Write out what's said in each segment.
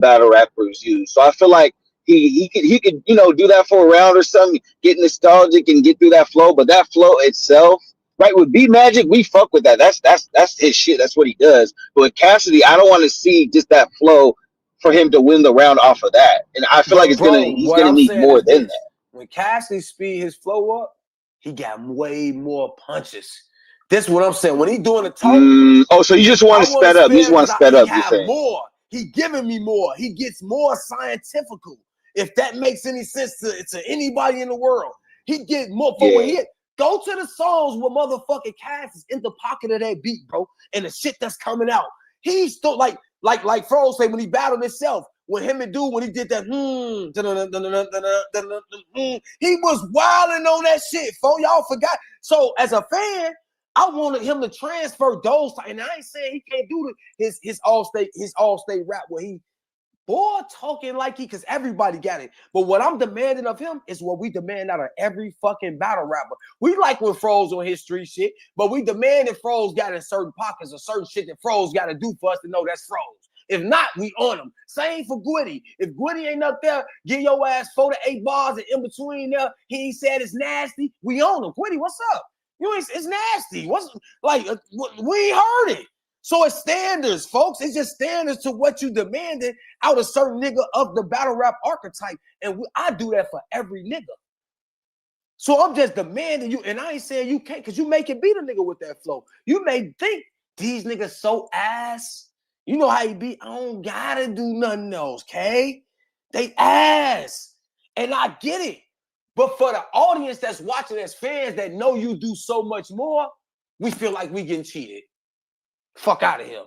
battle rappers use. So I feel like he could do that for a round or something, get nostalgic and get through that flow. But that flow itself, right, with B Magic, we fuck with that. That's his shit. That's what he does. But with Cassidy, I don't want to see just that flow for him to win the round off of that. And I feel like But bro, he's what gonna I'm need saying more is than this: that. when Cassidy speed his flow up, he got way more punches. This is what I'm saying. When he doing the talk, So you just want I to want to sped up. You spin just it want because to sped he up. You're have saying. more. He giving me more. He gets more scientifical. If that makes any sense to anybody in the world, he get more. For when he go to the songs where motherfucking Cass is in the pocket of that beat, bro, and the shit that's coming out. He's still like Fro say when he battled himself. When him and dude, when he did that, he was wilding on that shit, folks. Y'all forgot. So as a fan, I wanted him to transfer those, and I ain't saying he can't do his all-state rap where he talking like because everybody got it. But what I'm demanding of him is what we demand out of every fucking battle rapper. We like when Fro's on his street shit, but we demand that Fro's got in certain pockets or certain shit that Fro's got to do for us to know that's Fro's. If not, we on him. Same for Gwitty. If Gwitty ain't up there, get your ass 4 to 8 bars and in between there, he ain't said it's nasty. We on him. Gwitty, what's up? It's nasty. What's like? We ain't heard it. So it's standards, folks. It's just standards to what you demanded out of certain nigga of the battle rap archetype. And I do that for every nigga. So I'm just demanding you, and I ain't saying you can't, because you make it beat a nigga with that flow. You may think these niggas so ass. You know how he be, I don't gotta do nothing else, okay? They ass. And I get it. But for the audience that's watching as fans that know you do so much more, we feel like we getting cheated. Fuck out of here.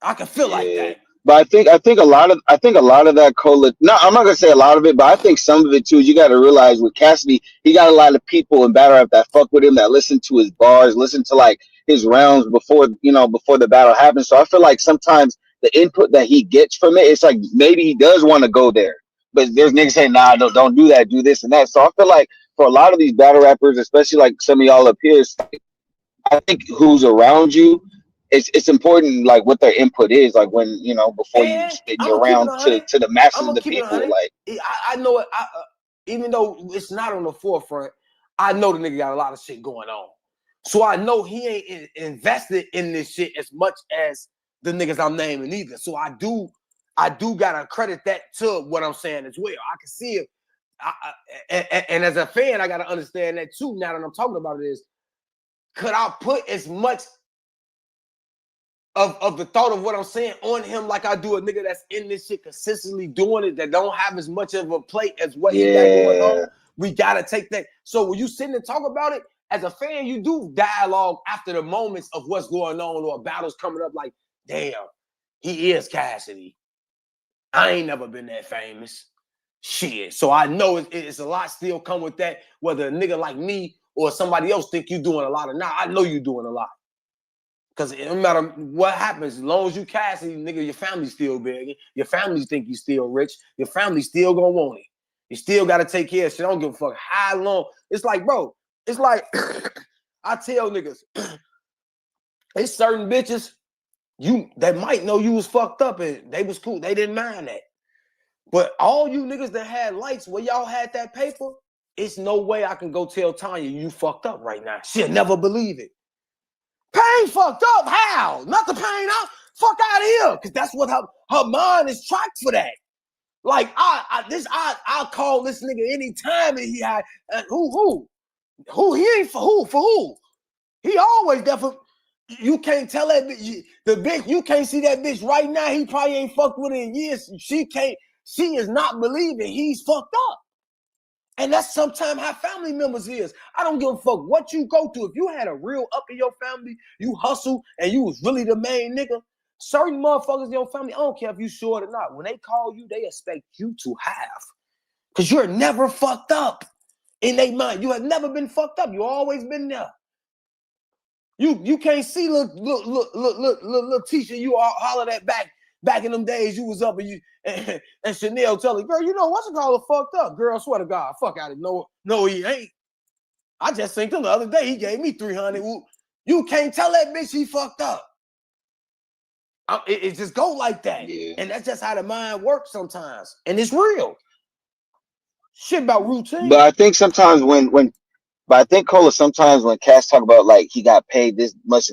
I can feel like that. But I think a lot of that no, I'm not gonna say a lot of it, but I think some of it too. You got to realize with Cassidy, he got a lot of people in battle rap that fuck with him, that listen to his bars, listen to like his rounds before the battle happens. So I feel like sometimes the input that he gets from it, it's like maybe he does want to go there, but there's niggas saying nah, don't do that, do this and that. So I feel like for a lot of these battle rappers, especially like some of y'all up here, I think who's around you, it's important like what their input is, like when before you And spit I'm your gonna keep it round to 100. the masses I'm of gonna the keep it people. 100. Like I know it. Even though it's not on the forefront, I know the nigga got a lot of shit going on. So I know he ain't invested in this shit as much as the niggas I'm naming either. So I do gotta credit that to what I'm saying as well. I can see it. And as a fan, I gotta understand that too. Now that I'm talking about it, is could I put as much of the thought of what I'm saying on him like I do a nigga that's in this shit consistently doing it, that don't have as much of a plate as what he got going on? We gotta take that. So when you sit and talk about it, as a fan, you do dialogue after the moments of what's going on or battles coming up like, damn, he is Cassidy. I ain't never been that famous. Shit. So I know it's a lot still come with that, whether a nigga like me or somebody else think you doing a lot or not. I know you doing a lot. Because it don't matter what happens, as long as you Cassidy, nigga, your family still big. Your family think you still rich. Your family still gonna want it. You still gotta take care of shit. I don't give a fuck how long. It's like, bro, it's like I tell niggas, it's certain bitches that might know you was fucked up and they was cool. They didn't mind that. But all you niggas that had lights where y'all had that paper, it's no way I can go tell Tanya you fucked up right now. She'll never believe it. Pain fucked up. How? Not the pain out. Fuck out of here. Because that's what her mind is tracked for that. Like, I'll call this nigga anytime and he had who? He ain't for who? For who? He always there for. You can't tell that bitch, the bitch, you can't see that bitch right now. He probably ain't fucked with her in years. She is not believing he's fucked up. And that's sometimes how family members is. I don't give a fuck what you go through. If you had a real up in your family, you hustle, and you was really the main nigga, certain motherfuckers in your family, I don't care if you short or not, when they call you, they expect you to have. Because you're never fucked up in their mind. You have never been fucked up. You always been there. You can't see little teacher you all holler that back in them days you was up and Chanel tell her, girl, you know what's it called fucked up. Girl, swear to God, fuck out of it. No, he ain't. I just think the other day he gave me 300. You can't tell that bitch he fucked up. It just go like that. Yeah. And that's just how the mind works sometimes. And it's real. Shit about routine. But I think sometimes but I think Cola sometimes when cats talk about like he got paid this much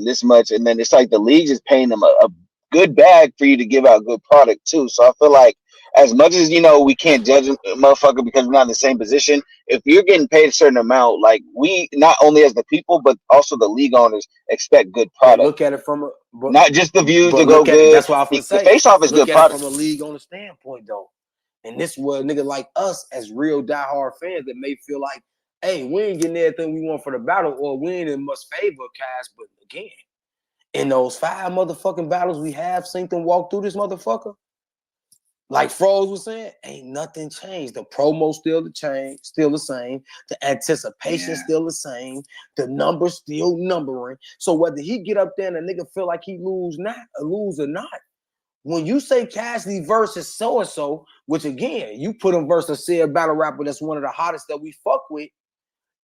and then it's like the league's just paying him a good bag for you to give out good product too. So I feel like as much as we can't judge a motherfucker because we're not in the same position. If you're getting paid a certain amount, like we not only as the people but also the league owners expect good But product, look at it from a not just the views to go look at it. good. That's what I was gonna The say. face off is Look good at it product. from a league owner standpoint though. And this was nigga like us as real diehard fans that may feel like, hey, we ain't getting everything we want for the battle, or we ain't in much favor of Cass. But again, in those 5 motherfucking battles we have seen them walk through this motherfucker, like Froze was saying, ain't nothing changed. The promo still the same. The anticipation still the same. The numbers still numbering. So whether he get up there and a nigga feel like he lose or not, when you say Cassidy versus so-and-so, which again, you put him versus a battle rapper that's one of the hottest that we fuck with,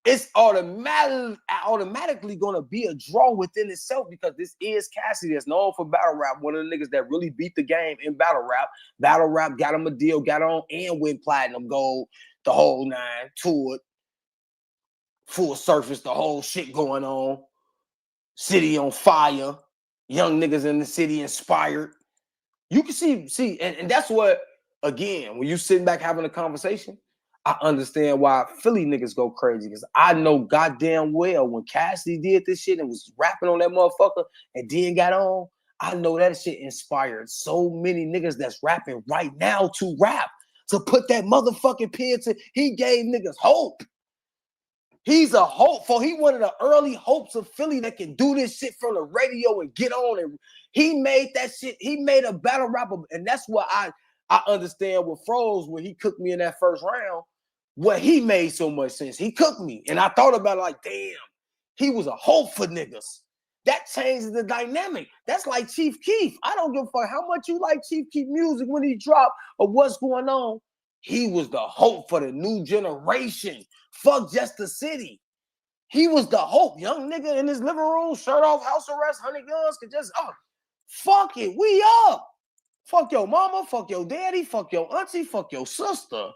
it's automatically gonna be a draw within itself because this is Cassidy that's known for battle rap, one of the niggas that really beat the game in battle rap. Battle rap got him a deal, got on and win platinum, gold, the whole 9, toured, full surface, the whole shit going on. City on fire, young niggas in the city inspired. You can see, and that's what, again, when you sitting back having a conversation, I understand why Philly niggas go crazy. Because I know goddamn well when Cassidy did this shit and was rapping on that motherfucker and then got on, I know that shit inspired so many niggas that's rapping right now to rap, to put that motherfucking pen to, he gave niggas hope. He's a hopeful. He one of the early hopes of Philly that can do this shit from the radio and get on. And he made that shit. He made a battle rapper, and that's what I understand with Froze when he cooked me in that first round. What he made so much sense. He cooked me, and I thought about it like, damn, he was a hope for niggas. That changes the dynamic. That's like Chief Keef. I don't give a fuck how much you like Chief Keef music when he dropped or what's going on. He was the hope for the new generation. Fuck just the city. He was the hope. Young nigga in his living room, shirt off, house arrest, 100 guns, could just, fuck it, we up. Fuck your mama, fuck your daddy, fuck your auntie, fuck your sister.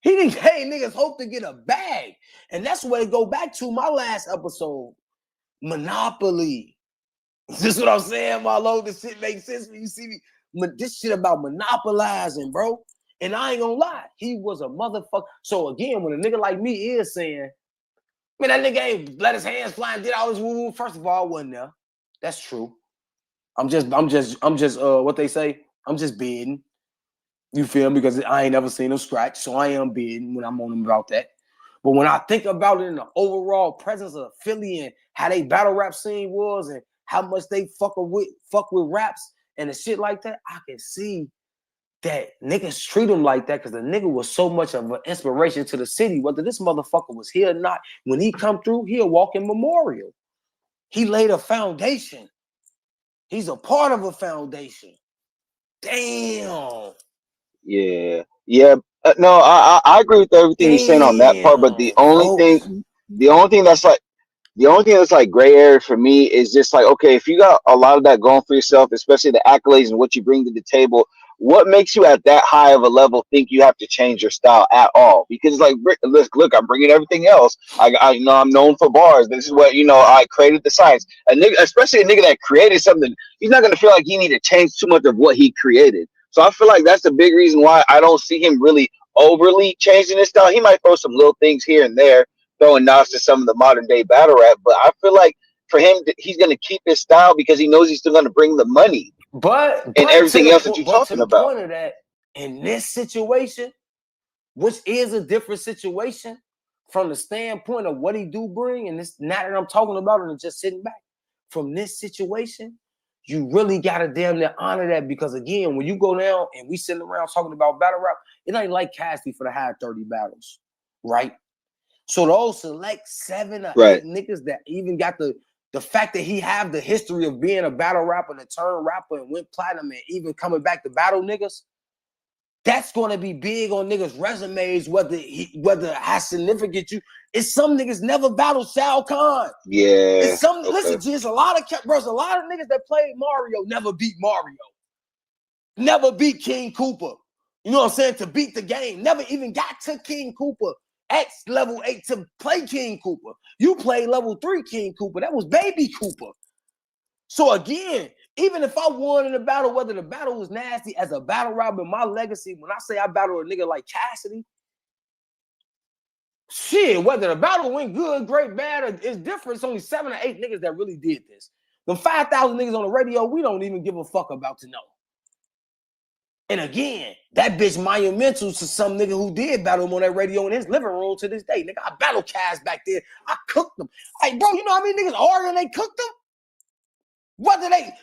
He didn't hey niggas hope to get a bag. And that's where it go back to my last episode. Monopoly. This is what I'm saying, Marlo. This shit makes sense when you see me. This shit about monopolizing, bro. And I ain't gonna lie, he was a motherfucker. So again, when a nigga like me is saying, man, that nigga ain't let his hands fly and did all this woo-woo. First of all, I wasn't there. That's true. I'm just what they say, I'm just bidding. You feel me? Because I ain't never seen him scratch. So I am bidding when I'm on him about that. But when I think about it in the overall presence of Philly and how they battle rap scene was and how much they fuck with raps and the shit like that, I can see that niggas treat him like that because the nigga was so much of an inspiration to the city. Whether this motherfucker was here or not, when he come through, he'll walk in memorial. He laid a foundation. He's a part of a foundation. Damn. Yeah. No, I agree with everything you're saying on that part. But Folks. the only thing that's like. The only thing that's like gray area for me is just like, okay, if you got a lot of that going for yourself, especially the accolades and what you bring to the table, what makes you at that high of a level think you have to change your style at all? Because like, look, I'm bringing everything else. I know I'm known for bars. This is what I created the science. A nigga, especially a nigga that created something, he's not gonna feel like he need to change too much of what he created. So I feel like that's the big reason why I don't see him really overly changing his style. He might throw some little things here and there, throwing nods to some of the modern day battle rap, but I feel like for him, he's going to keep his style because he knows he's still going to bring the money and everything else that you're talking about. Point of that, in this situation, which is a different situation from the standpoint of what he do bring, and this now that I'm talking about it and just sitting back from this situation, you really gotta damn near honor that because again, when you go down and we sitting around talking about battle rap, it ain't like Cassidy for the high 30 battles, right? So those select 7 or 8 niggas that even got the fact that he have the history of being a battle rapper and a turn rapper and went platinum and even coming back to battle niggas, that's going to be big on niggas' resumes, whether how significant you. It's some niggas never battled Shao Kahn. Yeah. It's some listen, G, it's a lot of niggas that played Mario never beat Mario. Never beat King Koopa. You know what I'm saying? To beat the game. Never even got to King Koopa at level 8 to play King Koopa. You played level 3 King Koopa. That was baby Koopa. So again, even if I won in a battle, whether the battle was nasty as a battle rapper, my legacy, when I say I battle a nigga like Cassidy, shit, whether the battle went good, great, bad, it's different. It's only 7 or 8 niggas that really did this. The 5,000 niggas on the radio, we don't even give a fuck about to know. And again, that bitch monumental to some nigga who did battle him on that radio in his living room to this day. Nigga, I battled Cass back there. I cooked them. Hey, bro, you know how many niggas arguing they cooked them? Whether they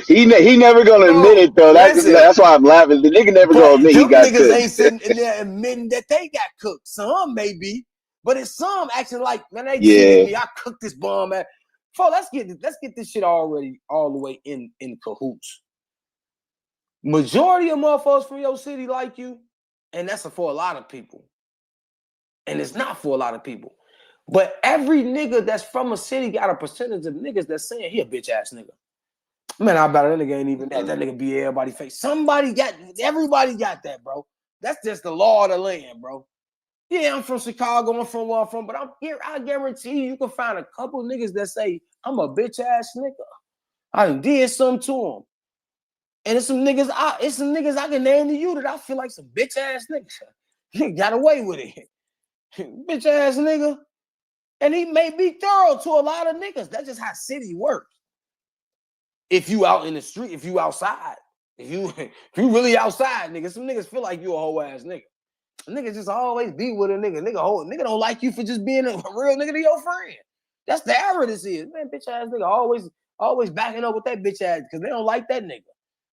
he never gonna admit it though. That's why I'm laughing. The nigga never gonna admit he got niggas cooked. Ain't sitting in there admitting that they got cooked. Some maybe, but it's some acting like, man, they cheated me. I cooked this bomb at. So let's get this shit already all the way in cahoots. Majority of motherfuckers from your city like you, and that's for a lot of people. And it's not for a lot of people. But every nigga that's from a city got a percentage of niggas that's saying he a bitch ass nigga. Man, I bet that nigga ain't even that. That nigga be everybody's face. Everybody got that, bro. That's just the law of the land, bro. Yeah, I'm from Chicago, I'm from where I'm from, but I guarantee you can find a couple niggas that say, I'm a bitch ass nigga. I did something to him. And it's some niggas I can name to you that I feel like some bitch ass niggas. He got away with it. Bitch ass nigga. And he may be thorough to a lot of niggas. That's just how city works. If you out in the street, if you outside, if you really outside, nigga, some niggas feel like you a whole ass nigga. Niggas just always be with a nigga. Nigga don't like you for just being a real nigga to your friend. That's the error this is. Man, bitch ass nigga always backing up with that bitch ass because they don't like that nigga.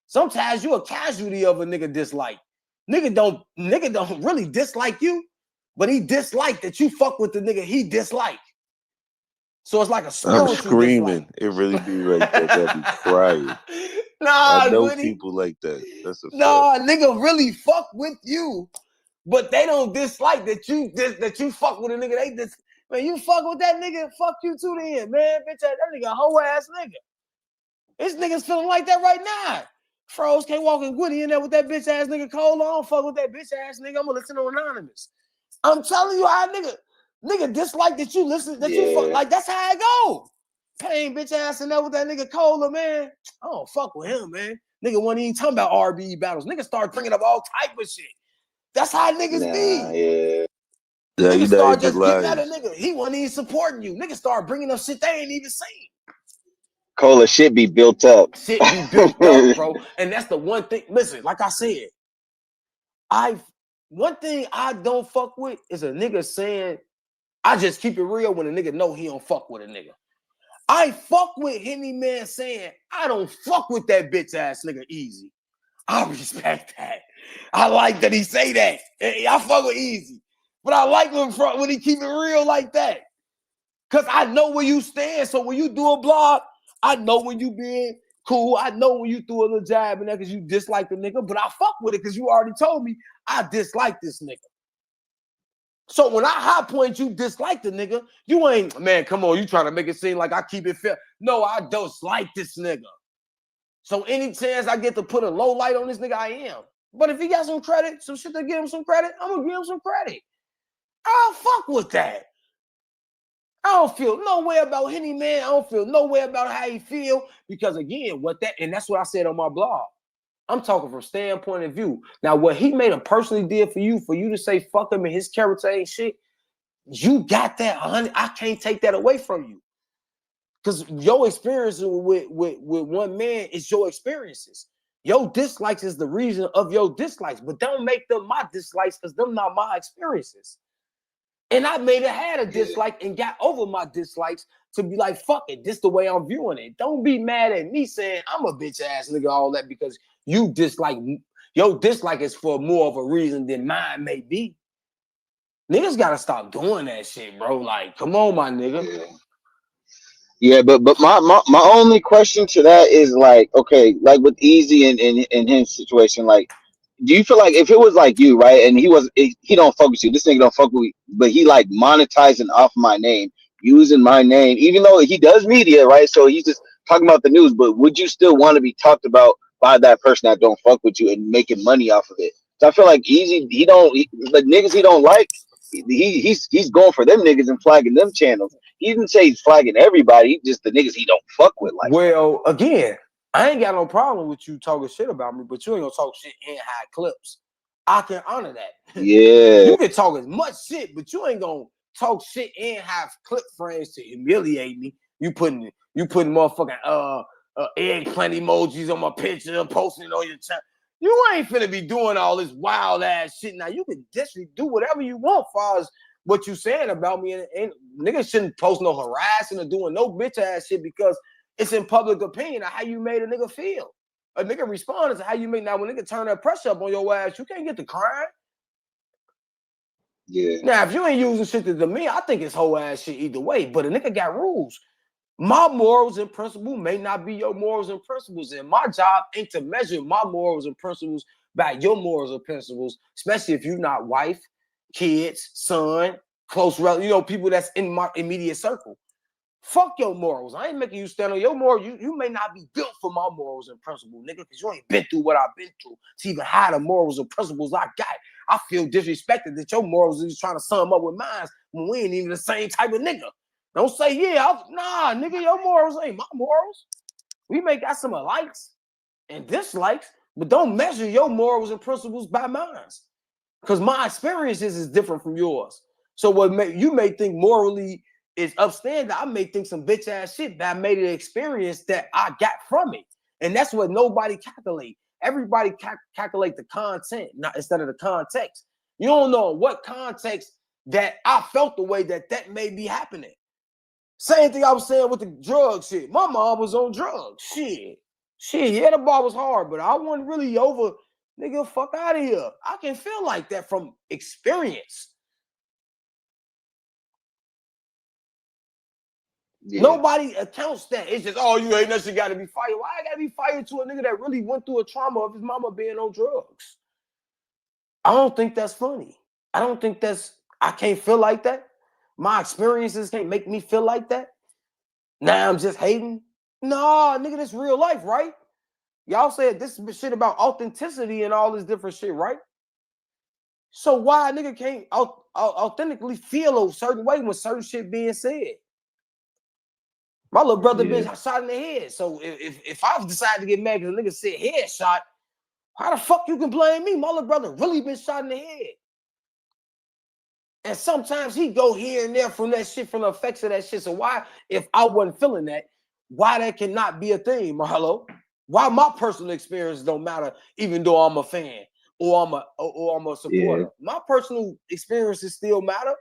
Sometimes you a casualty of a nigga dislike. Nigga don't really dislike you, but he dislike that you fuck with the nigga he dislike. So it's like a spiritual I'm screaming. dislike. It really be like that. I'll be crying. Nah, I know people like that. That's a fact. Nigga really fuck with you, but they don't dislike that you fuck with a nigga. They just, man, you fuck with that nigga, fuck you too then, man. Bitch, that nigga a whole ass nigga. This nigga's feeling like that right now. Froze can't walk in Woody in there with that bitch ass nigga Cole. I don't fuck with that bitch ass nigga. I'm gonna listen to Anonymous. I'm telling you how nigga dislike that you listen, that you fuck. Like, that's how it go. Pain bitch ass in there with that nigga Cola, man. I don't fuck with him, man. Nigga wasn't even talking about RBE battles. Nigga start bringing up all type of shit. That's how niggas be. Yeah, niggas start just getting at a nigga. He wasn't even supporting you. Niggas start bringing up shit they ain't even seen. Cola shit be built up. Shit be built up, bro. And that's the one thing. Listen, like I said, one thing I don't fuck with is a nigga saying, I just keep it real when a nigga know he don't fuck with a nigga. I fuck with Henny Man saying, I don't fuck with that bitch ass nigga Eazy. I respect that. I like that he say that. I fuck with Eazy. But I like when he keep it real like that. Because I know where you stand. So when you do a blog, I know when you being cool. I know when you threw a little jab in there because you dislike the nigga. But I fuck with it because you already told me I dislike this nigga. So when I high point you dislike the nigga, you ain't, man, come on, you trying to make it seem like I keep it fair. No, I don't like this nigga. So any chance I get to put a low light on this nigga, I am. But if he got some credit, some shit to give him some credit, I'm gonna give him some credit. I don't fuck with that. I don't feel no way about Henny Man. I don't feel no way about how he feel. Because again, and that's what I said on my blog. I'm talking from standpoint of view. Now, what he made a personally did for you to say fuck him and his character ain't shit, you got that, honey. I can't take that away from you. Because your experience with one man is your experiences. Your dislikes is the reason of your dislikes, but don't make them my dislikes because them not my experiences. And I had a dislike and got over my dislikes to be like, fuck it, this the way I'm viewing it. Don't be mad at me saying I'm a bitch ass nigga, all that, because you dislike, your dislike is for more of a reason than mine may be. Niggas gotta stop doing that shit, bro. Like, come on, my nigga. Yeah, but my only question to that is like, okay, like with Easy and his situation, like, do you feel like if it was like you, right, and he don't fuck with you, this nigga don't fuck with me, but he like monetizing off my name, using my name, even though he does media, right? So he's just talking about the news, but would you still want to be talked about by that person that don't fuck with you and making money off of it? So I feel like Easy, the niggas he don't like, he's going for them niggas and flagging them channels. He didn't say he's flagging everybody, just the niggas he don't fuck with like that. Well, again, I ain't got no problem with you talking shit about me, but you ain't gonna talk shit in high clips. I can honor that. Yeah, You can talk as much shit, but you ain't gonna talk shit in high clip frames to humiliate me. You putting motherfucking eggplant emojis on my picture, posting it on your channel. You ain't finna be doing all this wild ass shit. Now you can just do whatever you want, far as what you saying about me, and niggas shouldn't post no harassing or doing no bitch ass shit because it's in public opinion of how you made a nigga feel. A nigga responded to how you make. Now when nigga turn that pressure up on your ass, you can't get the crying. yeah, Now, if you ain't using shit to demean, I think it's whole ass shit either way. But a nigga got rules. My morals and principles may not be your morals and principles. And my job ain't to measure my morals and principles by your morals and principles, especially if you're not wife, kids, son, close relative, people that's in my immediate circle. Fuck your morals. I ain't making you stand on your morals. You may not be built for my morals and principles, nigga, because you ain't been through what I've been through to even have the morals and principles I got. I feel disrespected that your morals is trying to sum up with mine when we ain't even the same type of nigga. Don't say, nah, nigga, your morals ain't my morals. We may got some likes and dislikes, but don't measure your morals and principles by mine. Because my experiences is different from yours. So you may think morally is upstanding, I may think some bitch ass shit that I made an experience that I got from it. And that's what nobody calculate. Everybody calculate the content, not instead of the context. You don't know what context that I felt the way that may be happening. Same thing I was saying with the drug shit. My mom was on drugs. Shit, yeah, the bar was hard, but I wasn't really over. Nigga, fuck out of here. I can feel like that from experience. yeah, Nobody accounts that. It's just, oh, you ain't that shit got to be fired. Why I got to be fired to a nigga that really went through a trauma of his mama being on drugs? I don't think that's funny. I can't feel like that. My experiences can't make me feel like that. Now I'm just hating. Nah, nigga, this real life, right? Y'all said this shit about authenticity and all this different shit, right? So why a nigga can't authentically feel a certain way when certain shit being said? My little brother been shot in the head. So if I decide to get mad because a nigga said headshot, how the fuck you can blame me? My little brother really been shot in the head. And sometimes he go here and there from that shit, from the effects of that shit. So why, if I wasn't feeling that, why that cannot be a thing, Marlo? Why my personal experience don't matter, even though I'm a fan or I'm a supporter? yeah. My personal experiences still matter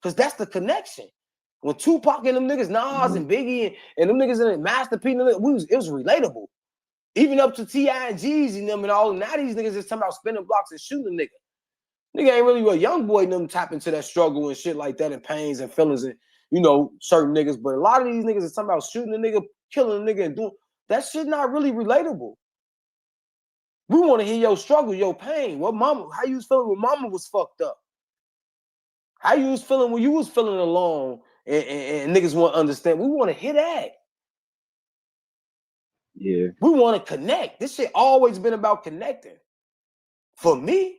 because that's the connection. When Tupac and them niggas, Nas and Biggie and them niggas in the Master P, it was relatable. Even up to T.I. and G's and them and all. Now these niggas is talking about spinning blocks and shooting a nigga. Nigga ain't really a young boy and them tap into that struggle and shit like that and pains and feelings and, certain niggas. But a lot of these niggas is talking about shooting a nigga, killing a nigga and doing that shit not really relatable. We want to hear your struggle, your pain. How you was feeling when mama was fucked up? How you was feeling when you was feeling alone and niggas want to understand? We want to hear that. Yeah. We want to connect. This shit always been about connecting. For me,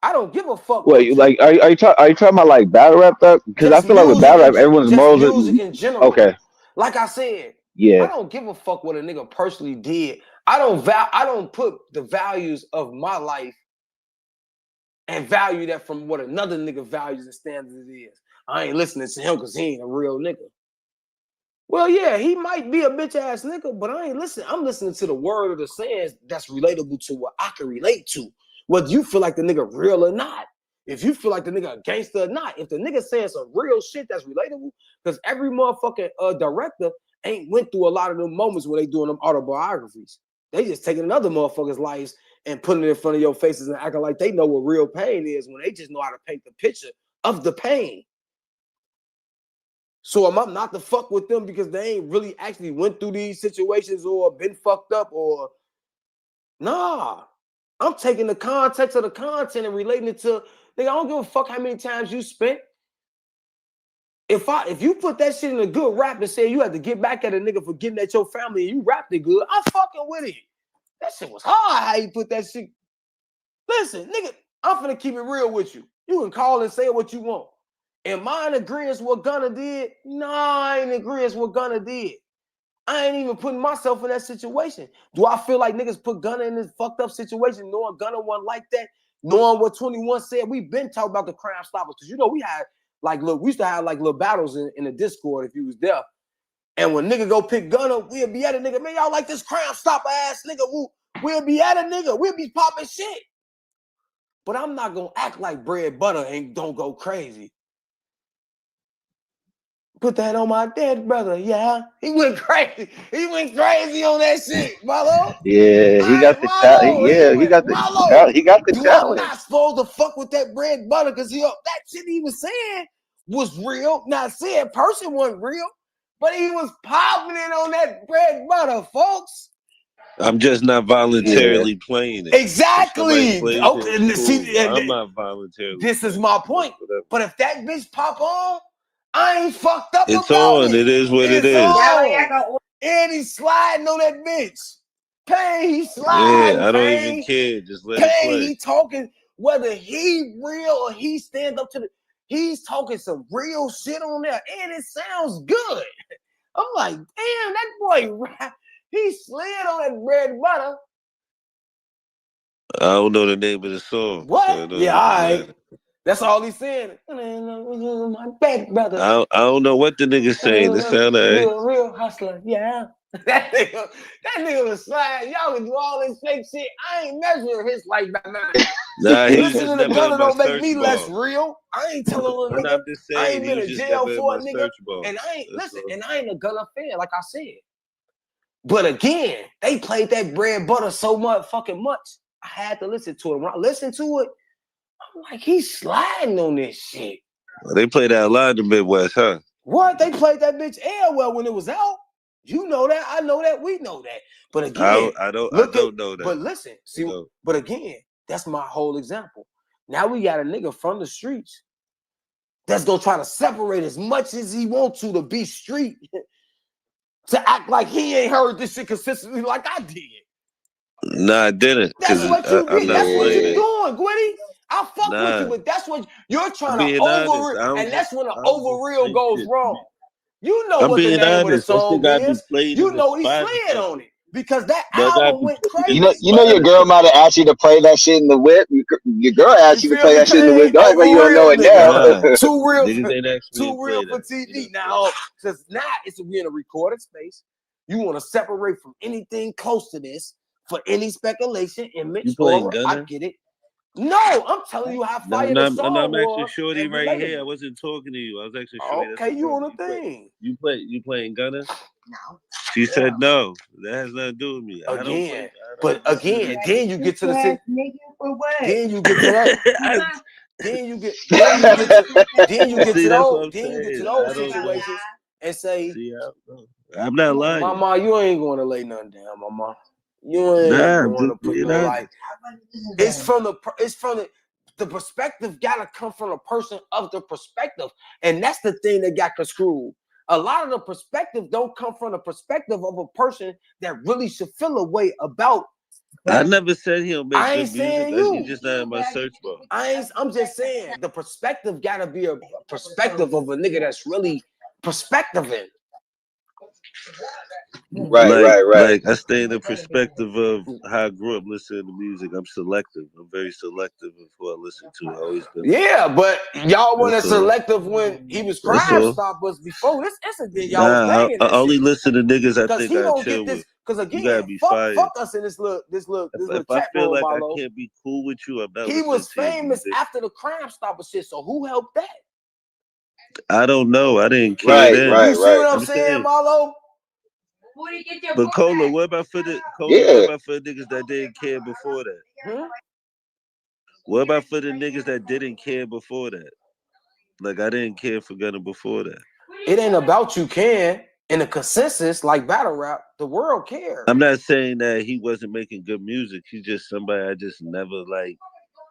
I don't give a fuck what Wait, you. like, are you talking about like battle rap though? Because I Just feel like with music battle in rap, everyone's just morals. music in general. Okay. Like I said, I Yeah. don't give a fuck what a nigga personally did. I don't put the values of my life and value that from what another nigga values and standards is. I ain't listening to him because he ain't a real nigga. Well, yeah, he might be a bitch ass nigga, but I ain't listening. I'm listening to the word of the sayings that's relatable to what I can relate to. Whether you feel like the nigga real or not. If you feel like the nigga a gangster or not. If the nigga saying some real shit that's relatable, because every motherfucking director ain't went through a lot of them moments when they doing them autobiographies. They just taking another motherfucker's lives and putting it in front of your faces and acting like they know what real pain is when they just know how to paint the picture of the pain. So am I not to fuck with them because they ain't really actually went through these situations or been fucked up or nah. I'm taking the context of the content and relating it to nigga. I don't give a fuck how many times you spent. If you put that shit in a good rap and say you have to get back at a nigga for getting at your family and you rapped it good, I'm fucking with it. That shit was hard how you put that shit. Listen, nigga, I'm finna keep it real with you. You can call and say what you want. Am I in agreement what Gunna did? No, I ain't in agreement what Gunna did. I ain't even putting myself in that situation. Do I feel like niggas put Gunna in this fucked up situation knowing Gunna wasn't like that? Knowing what 21 said? We've been talking about the Crime Stoppers because you know we had like look, we used to have like little battles in the Discord if you was there. And when nigga go pick Gunna, we'll be at a nigga, man, y'all like this Crime Stopper ass nigga. We'll be at a nigga, we'll be popping shit. But I'm not gonna act like bread butter and don't go crazy. Put that on my dead brother, yeah. He went crazy. He went crazy on that shit, Marlo. Yeah, he got the challenge. Yeah, he got the challenge. I'm not supposed to fuck with that bread butter because that shit he was saying was real. Not saying person wasn't real, but he was popping it on that bread butter, folks. I'm just not voluntarily playing it. Exactly. Okay, cool. See, I'm not voluntarily. This is my point. But if that bitch pop on, I ain't fucked up it's about on. it. It is what it's it is. On. And he's sliding on that bitch. Pain, he sliding. Yeah, I don't even care. Just let it play. He talking whether he real or he stand up to the. He's talking some real shit on there, and it sounds good. I'm like, damn, that boy, he slid on that bread and butter. I don't know the name of the song. What? So yeah, all right. That's all he's saying. My bad brother. I don't know what the nigga's saying. It sound like real hustler. Yeah. that nigga was sliding. Y'all can do all this fake shit. I ain't measuring his life by now. Nah, he was just listening to never Gunna on my don't make search me bar. less real. I ain't telling a nigga. I'm just saying, I ain't been in jail for a nigga. And I ain't and I ain't a Gunna fan, like I said. But again, they played that bread butter so much. I had to listen to it. When I listened to it, I'm like, he's sliding on this shit. They played that a lot in the Midwest, huh? What? They played that bitch well when it was out. You know that. I know that. We know that. But again, I don't know that. But listen, see, but again, that's my whole example. Now we got a nigga from the streets that's gonna try to separate as much as he wants to be street to act like he ain't heard this shit consistently like I did. Nah, I didn't. That's what you get. That's what you're doing, Gwitty. I fuck with you, but that's what you're trying to over, and that's when the over real goes wrong. You know what the name of the song is. You know he slid on it because that album went crazy. You know your girl might have asked you to play that shit in the whip. Your girl asked you to play that shit in the whip. Don't act like you don't know it now. Too real for TV. Now, since now we're in a recorded space. You want to separate from anything close to this for any speculation, image, or I get it. No, I'm telling you how fire the song was. I'm actually shorty right here. I wasn't talking to you. I was actually shorty. Okay, you on the thing. You playing Gunna? No. She said no. That has nothing to do with me. Again, then you get to the then you get to that. then you get to those situations and say, I'm not lying. Mama, you ain't going to lay nothing down, Mama. You ain't going to put no like. It's from the perspective gotta come from a person of the perspective, and that's the thing that got screwed. A lot of the perspective don't come from the perspective of a person that really should feel a way about. I never said he'll make I ain't good saying music. you. He's just not in my search bar. I'm just saying the perspective gotta be a perspective of a nigga that's really perspectiving. Right. Like I stay in the perspective of how I grew up listening to music. I'm selective. I'm very selective of who I listen to. I always been. Yeah, but y'all weren't selective when he was Crime Stoppers before this incident. Y'all was banging I only listen to niggas I think I chill with. Because again, fuck us in this little if chat I feel room, like Marlo. I can't be cool with you, I'm not. He was famous after the Crime Stopper shit. So who helped that? I don't know. I didn't care then. You see what I'm saying, Marlo? But Cola, what about for the niggas that didn't care before that? What about for the niggas that didn't care before that? Like I didn't care for Gunna before that. It ain't about you can. In a consensus like battle rap, the world cares. I'm not saying that he wasn't making good music. He's just somebody I just never like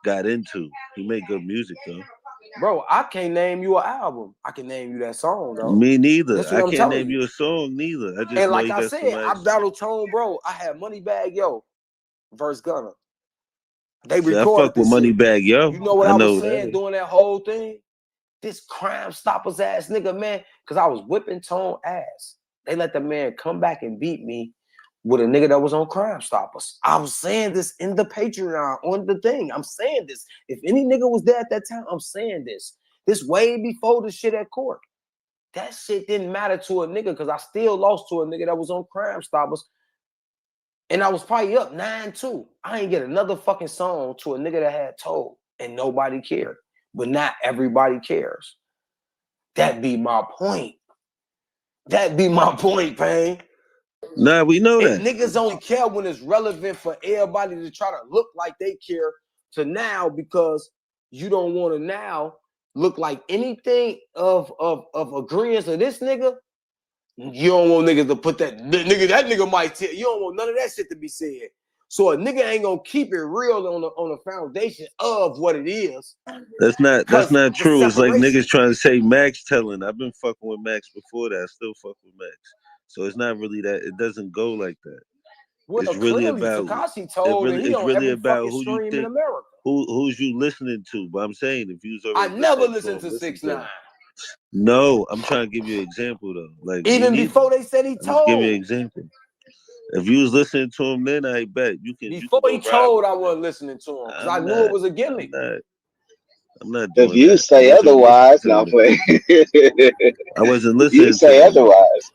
got into. He made good music though. Bro, I can't name you an album. I can name you that song though. Me neither. That's what I I'm can't telling name you a song neither. I just and know like he I got said, some I battled Tone, bro. I had Moneybag Yo versus Gunna. They See, I recorded fuck with this shit. Moneybag Yo. You know what I I know was saying during that whole thing? This Crime Stoppers ass nigga, man, because I was whipping Tone ass. They let the man come back and beat me with a nigga that was on Crime Stoppers. I was saying this in the Patreon on the thing. I'm saying this. If any nigga was there at that time, I'm saying this. This way before the shit at court. That shit didn't matter to a nigga because I still lost to a nigga that was on Crime Stoppers. And I was probably up 9-2. I ain't get another fucking song to a nigga that had told and nobody cared. But not everybody cares. That be my point. That be my point, Pain. Nah, we know And that. niggas only care when it's relevant for everybody to try to look like they care to now because you don't want to now look like anything of agreeance of this nigga. You don't want niggas to put that nigga might tell you don't want none of that shit to be said. So a nigga ain't gonna keep it real on the foundation of what it is. That's not true. It's like niggas trying to say Max telling. I've been fucking with Max before that. I still fuck with Max. So it's not really that. It doesn't go like that. Well, it's really clearly about. Tekashi told It's he on really every about fucking who you stream in think. America. Who's you listening to? But I'm saying if you was already I never listening listened to listen 6ix9ine. No, I'm trying to give you an example though. Like even before they said he I'm just give you an told. example. If you was listening to him, then I bet you can. Before Go he ride told, with I him. wasn't listening to him because I I'm knew it not. was a gimmick. I'm not If doing you that. say otherwise, no, play. I wasn't If you listening say to them. otherwise.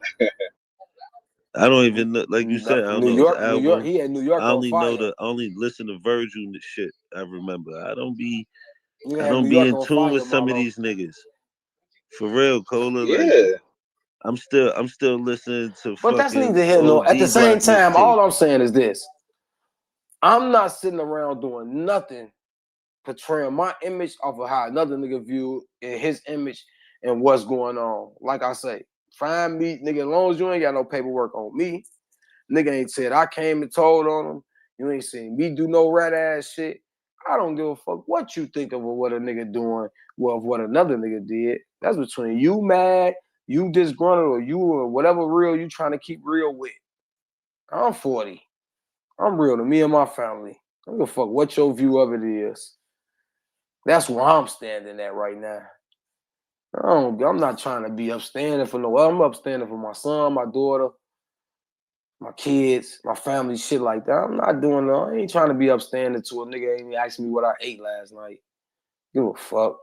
I don't even know, like you said. I don't New know his York, album. he had New York I on only fire. know I only listen to Virgil shit. I remember. I don't be You I had don't New be York in on tune fire, with some Marlo. of these niggas. For real, Cola. Yeah. Like I'm still listening to. But that's neither here nor. At the same time, all I'm saying is this: I'm not sitting around doing nothing, portraying my image off of how another nigga view his image and what's going on. Like I say, find me, nigga. As long as you ain't got no paperwork on me, nigga ain't said I came and told on him. You ain't seen me do no rat ass shit. I don't give a fuck what you think of what a nigga doing, well, what another nigga did. That's between you mad, you disgruntled, or you or whatever real you trying to keep real with. I'm 40. I'm real to me and my family. I don't give a fuck what your view of it is. That's where I'm standing at right now. I'm not trying to be upstanding for no. I'm upstanding for my son, my daughter, my kids, my family, shit like that. I'm not doing no. I ain't trying to be upstanding to a nigga ain't even asking me what I ate last night. Give a fuck.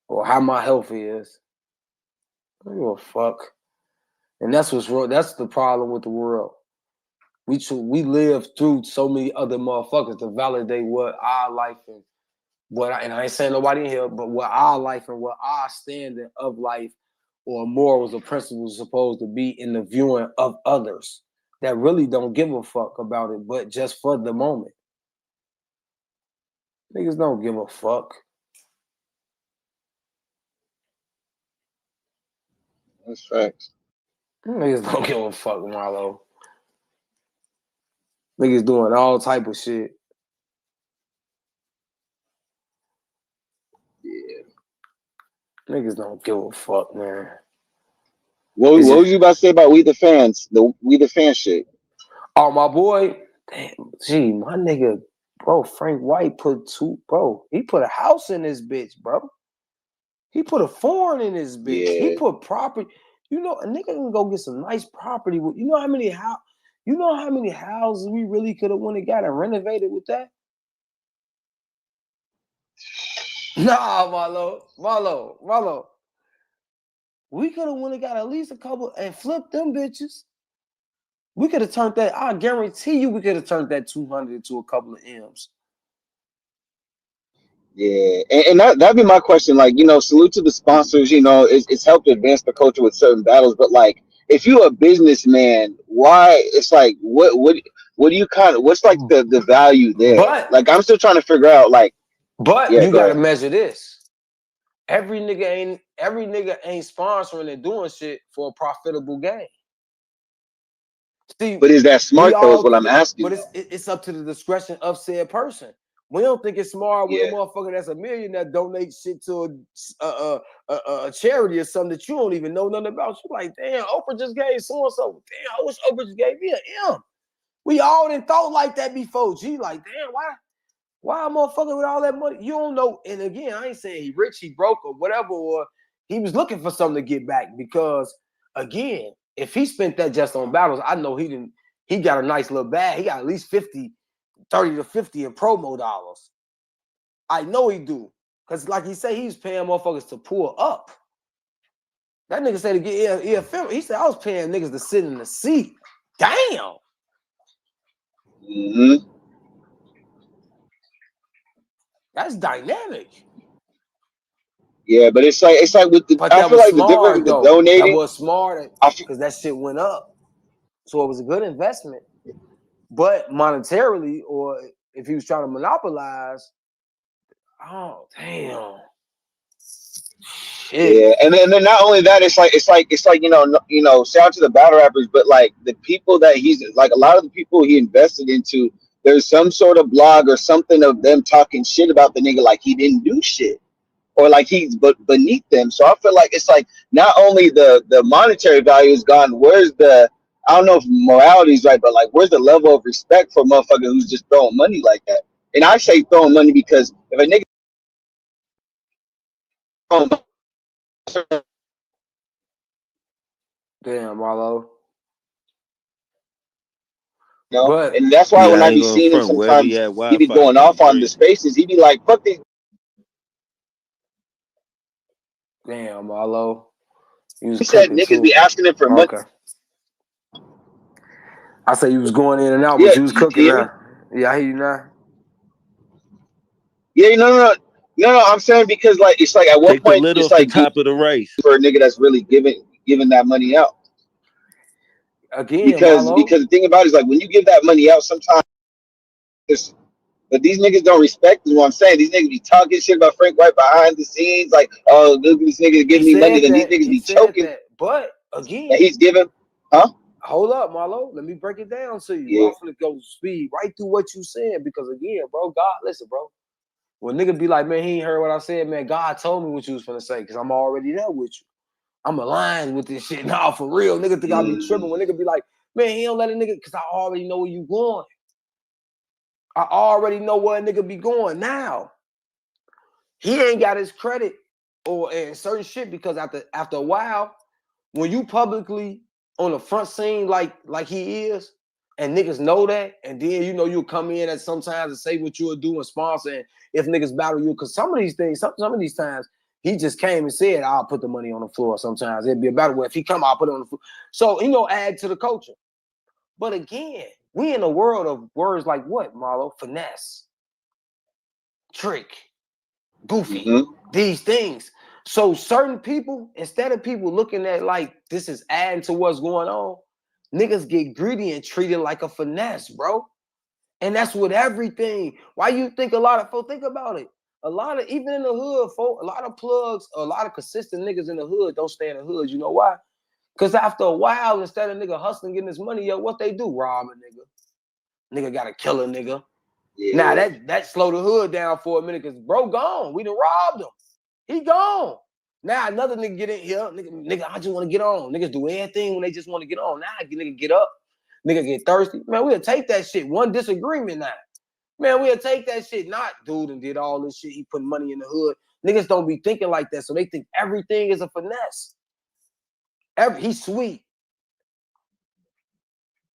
Or how my health is. I don't give a fuck. And that's what's wrong. That's the problem with the world. We live through so many other motherfuckers to validate what our life and and I ain't saying nobody in here, but what our life and what our standard of life or morals or principles are supposed to be in the viewing of others that really don't give a fuck about it, but just for the moment. Niggas don't give a fuck. That's facts. Niggas don't give a fuck, Marlo. Niggas doing all type of shit. Yeah. Niggas don't give a fuck, man. What was you about to say about We the Fans? The We the Fans shit. Oh, my boy. Damn, gee, my nigga, bro, Frank White he put a house in this bitch, bro. He put a foreign in his bitch. Yeah. He put property. You know, a nigga can go get some nice property. You know how many houses we really could have went and got and renovated with that? Nah, Marlo. We could have went and got at least a couple and flipped them bitches. We could have turned that. I guarantee you, we could have turned that 200 into a couple of M's. Yeah, and that'd be my question. Like, salute to the sponsors. It's helped advance the culture with certain battles. But like, if you're a businessman, why? It's like, what do you what's like the value there? But like, I'm still trying to figure out. Like, But yeah, you got to measure this. Every nigga ain't sponsoring and doing shit for a profitable game. See, but is that smart though? Is what I'm asking. But it's up to the discretion of said person. We don't think it's smart with a motherfucker that's a millionaire donates shit to a charity or something that you don't even know nothing about. You like, damn, Oprah just gave so and so. Damn, I wish Oprah just gave me an M. We all done thought like that before. G, like, damn, why a motherfucker with all that money? You don't know. And again, I ain't saying he rich, he broke, or whatever, or he was looking for something to get back. Because again, if he spent that just on battles, I know he got a nice little bag. He got at least 30 to 50 in promo dollars. I know he do. Because like he said, he's paying motherfuckers to pull up. That nigga said to get he said, I was paying niggas to sit in the seat. Damn. Mm-hmm. That's dynamic. Yeah, but it's like with the. But I that feel was like the difference smart with the though. That donating. was smart because that shit went up. So it was a good investment. But monetarily, or if he was trying to monopolize, oh damn. Shit. Yeah, and then not only that, it's like shout out to the battle rappers, but like the people that he's like a lot of the people he invested into. There's some sort of blog or something of them talking shit about the nigga like he didn't do shit. Or like he's but beneath them. So I feel like it's like not only the monetary value is gone, where's the I don't know if morality is right, but like where's the level of respect for a motherfucker who's just throwing money like that? And I say throwing money because if a nigga Damn, Marlo. But and that's why when I I ain't be going seeing him front. Wherever he sometimes at, he be Wi-Fi going kind of off on the crazy. spaces, he be like, fuck these. Damn, Marlo. He said niggas be asking him for money. Okay. I said you was going in and out, Yeah, but you was you cooking hear me? now. Yeah, I hear you now. Yeah, no. I'm saying because like it's like at what Take the point lid it's off the like top of the rice. for a nigga that's really giving that money out. Again, Because Marlo. the thing about it is like when you give that money out, sometimes but these niggas don't respect is what I'm saying. These niggas be talking shit about Frank White behind the scenes, like, oh, look at these niggas giving me money, then these niggas be choking. But again, and he's giving, huh? Hold up, Marlo. Let me break it down to you. Yeah. I'm finna go speed right through what you said because again, bro, God, listen, bro. When nigga be like, man, he ain't heard what I said, man. God told me what you was finna say because I'm already there with you. I'm aligned with this shit. Nah, for real. Nigga think I be tripping when nigga be like, man, he don't let a nigga because I already know where you going. I already know where a nigga be going now. He ain't got his credit or certain shit because after a while, when you publicly on the front scene like he is, and niggas know that, and then you'll come in at sometimes and say what you'll do and sponsor, and if niggas battle you, because some of these things, some of these times, he just came and said, I'll put the money on the floor. Sometimes it'd be a battle where if he come, I'll put it on the floor. So add to the culture. But again, we in a world of words like what, Marlo? Finesse, trick, goofy, these things. So certain people, instead of people looking at like this is adding to what's going on, niggas get greedy and treat it like a finesse, bro. And that's with everything. Why you think a lot of folks think about it? A lot of, even in the hood, folk, a lot of plugs, a lot of consistent niggas in the hood don't stay in the hood. You know why? Because after a while, instead of nigga hustling, getting his money, what they do? Rob a nigga. Nigga gotta kill a nigga. Yeah. Now that slow the hood down for a minute because bro gone. We done robbed him. He gone. Now another nigga get in here. Nigga, I just want to get on. Niggas do anything when they just want to get on. Now nigga get up. Nigga get thirsty. Man, we'll take that shit. One disagreement now. Man, we'll take that shit. Not dude and did all this shit. He put money in the hood. Niggas don't be thinking like that. So they think everything is a finesse. He's sweet.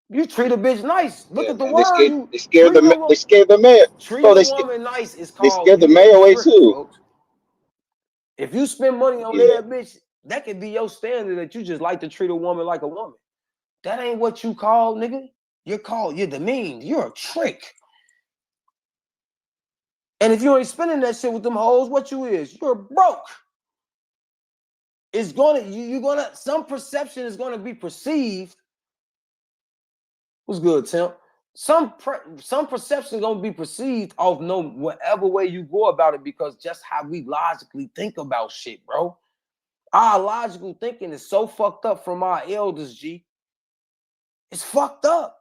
You treat a bitch nice. Look at the word. They scared the mayor. Treat a woman nice is called they scared the you mayor a away trick, too. folks. If you spend money on that bitch, that could be your standard that you just like to treat a woman like a woman. That ain't what you call, nigga. You're demeaned. You're a trick. And if you ain't spending that shit with them hoes, what you is? You're broke. It's gonna, some perception is gonna be perceived. What's good, Tim? some perception gonna be perceived off whatever way you go about it, because just how we logically think about shit, bro. Our logical thinking is so fucked up from our elders, G. It's fucked up.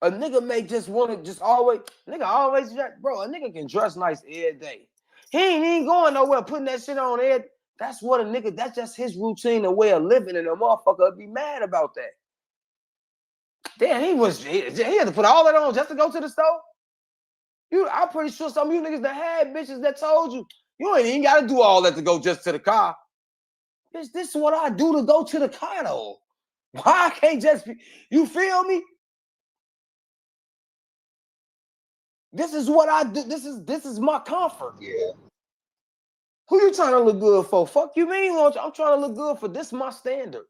A nigga may just want to just always, bro, a nigga can dress nice every day. He ain't going nowhere putting that shit on there. That's what a nigga, that's just his routine and way of living, and a motherfucker be mad about that. Damn, he had to put all that on just to go to the store. I'm pretty sure some of you niggas that had bitches that told you, you ain't even got to do all that to go just to the car. Bitch, this is what I do to go to the car, though. Why I can't just be, you feel me? This is what I do. This is my comfort. Yeah. Who you trying to look good for? Fuck you mean? I'm trying to look good for this my standard.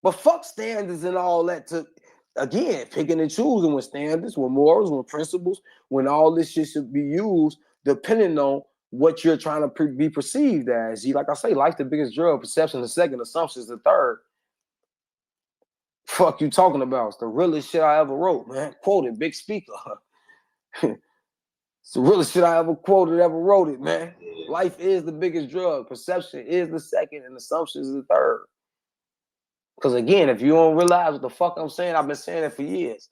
But fuck standards and all that to, again, picking and choosing when standards, when morals, when principles, when all this shit should be used depending on what you're trying to be perceived as. Like I say, life's the biggest drug, perception the second, assumptions the third. Fuck you talking about? It's the realest shit I ever wrote, man. Quoted, big speaker. It's the realest shit I ever quoted, ever wrote it, man. Life is the biggest drug. Perception is the second, and assumptions is the third. Because again, if you don't realize what the fuck I'm saying, I've been saying it for years.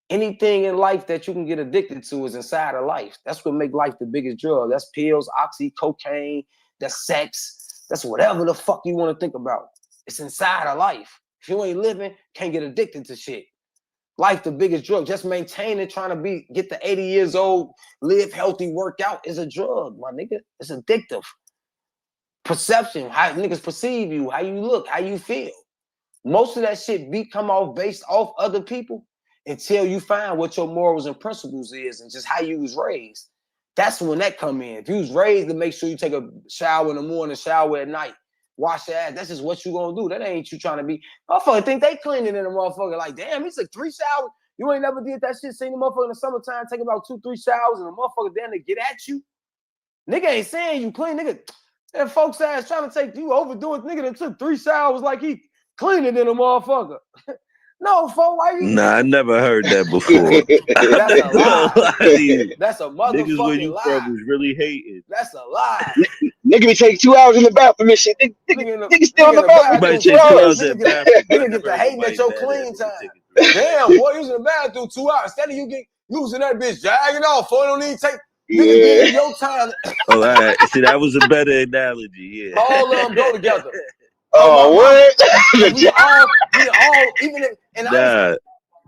Anything in life that you can get addicted to is inside of life. That's what makes life the biggest drug. That's pills, oxy, cocaine, that's sex. That's whatever the fuck you want to think about. It's inside of life. If you ain't living, can't get addicted to shit. Life, the biggest drug. Just maintaining, trying to get to 80 years old, live healthy, work out is a drug, my nigga. It's addictive. Perception, how niggas perceive you, how you look, how you feel. Most of that shit come off based off other people until you find what your morals and principles is and just how you was raised. That's when that come in. If you was raised to make sure you take a shower in the morning, shower at night, wash your ass, that's just what you gonna do. That ain't you trying to be. Motherfucker think they cleaning in a motherfucker. Like, damn, he took 3 showers. You ain't never did that shit. Seen the motherfucker in the summertime take about 2-3 showers and the motherfucker down to get at you. Nigga ain't saying you clean, nigga. That folks ass trying to take you overdoing. Nigga that took 3 showers like he cleaner than a motherfucker. No, folks, why you? Nah, I never heard that before. That's a lie. That's a motherfucking niggas where you lie. from was really hating. That's a lie. Nigga be taking 2 hours in the bathroom and shit. Nigga still in the bathroom. You might take 2 hours in the bathroom. Nigga get the hating at your clean time. Damn, boy, you was in the bathroom 2 hours. Instead of you using that bitch jagging off, boy, don't need to take. Nigga, give you your time. Oh, all right. See, that was a better analogy. Yeah. All of them go together. Oh, what? We all, even if, and nah,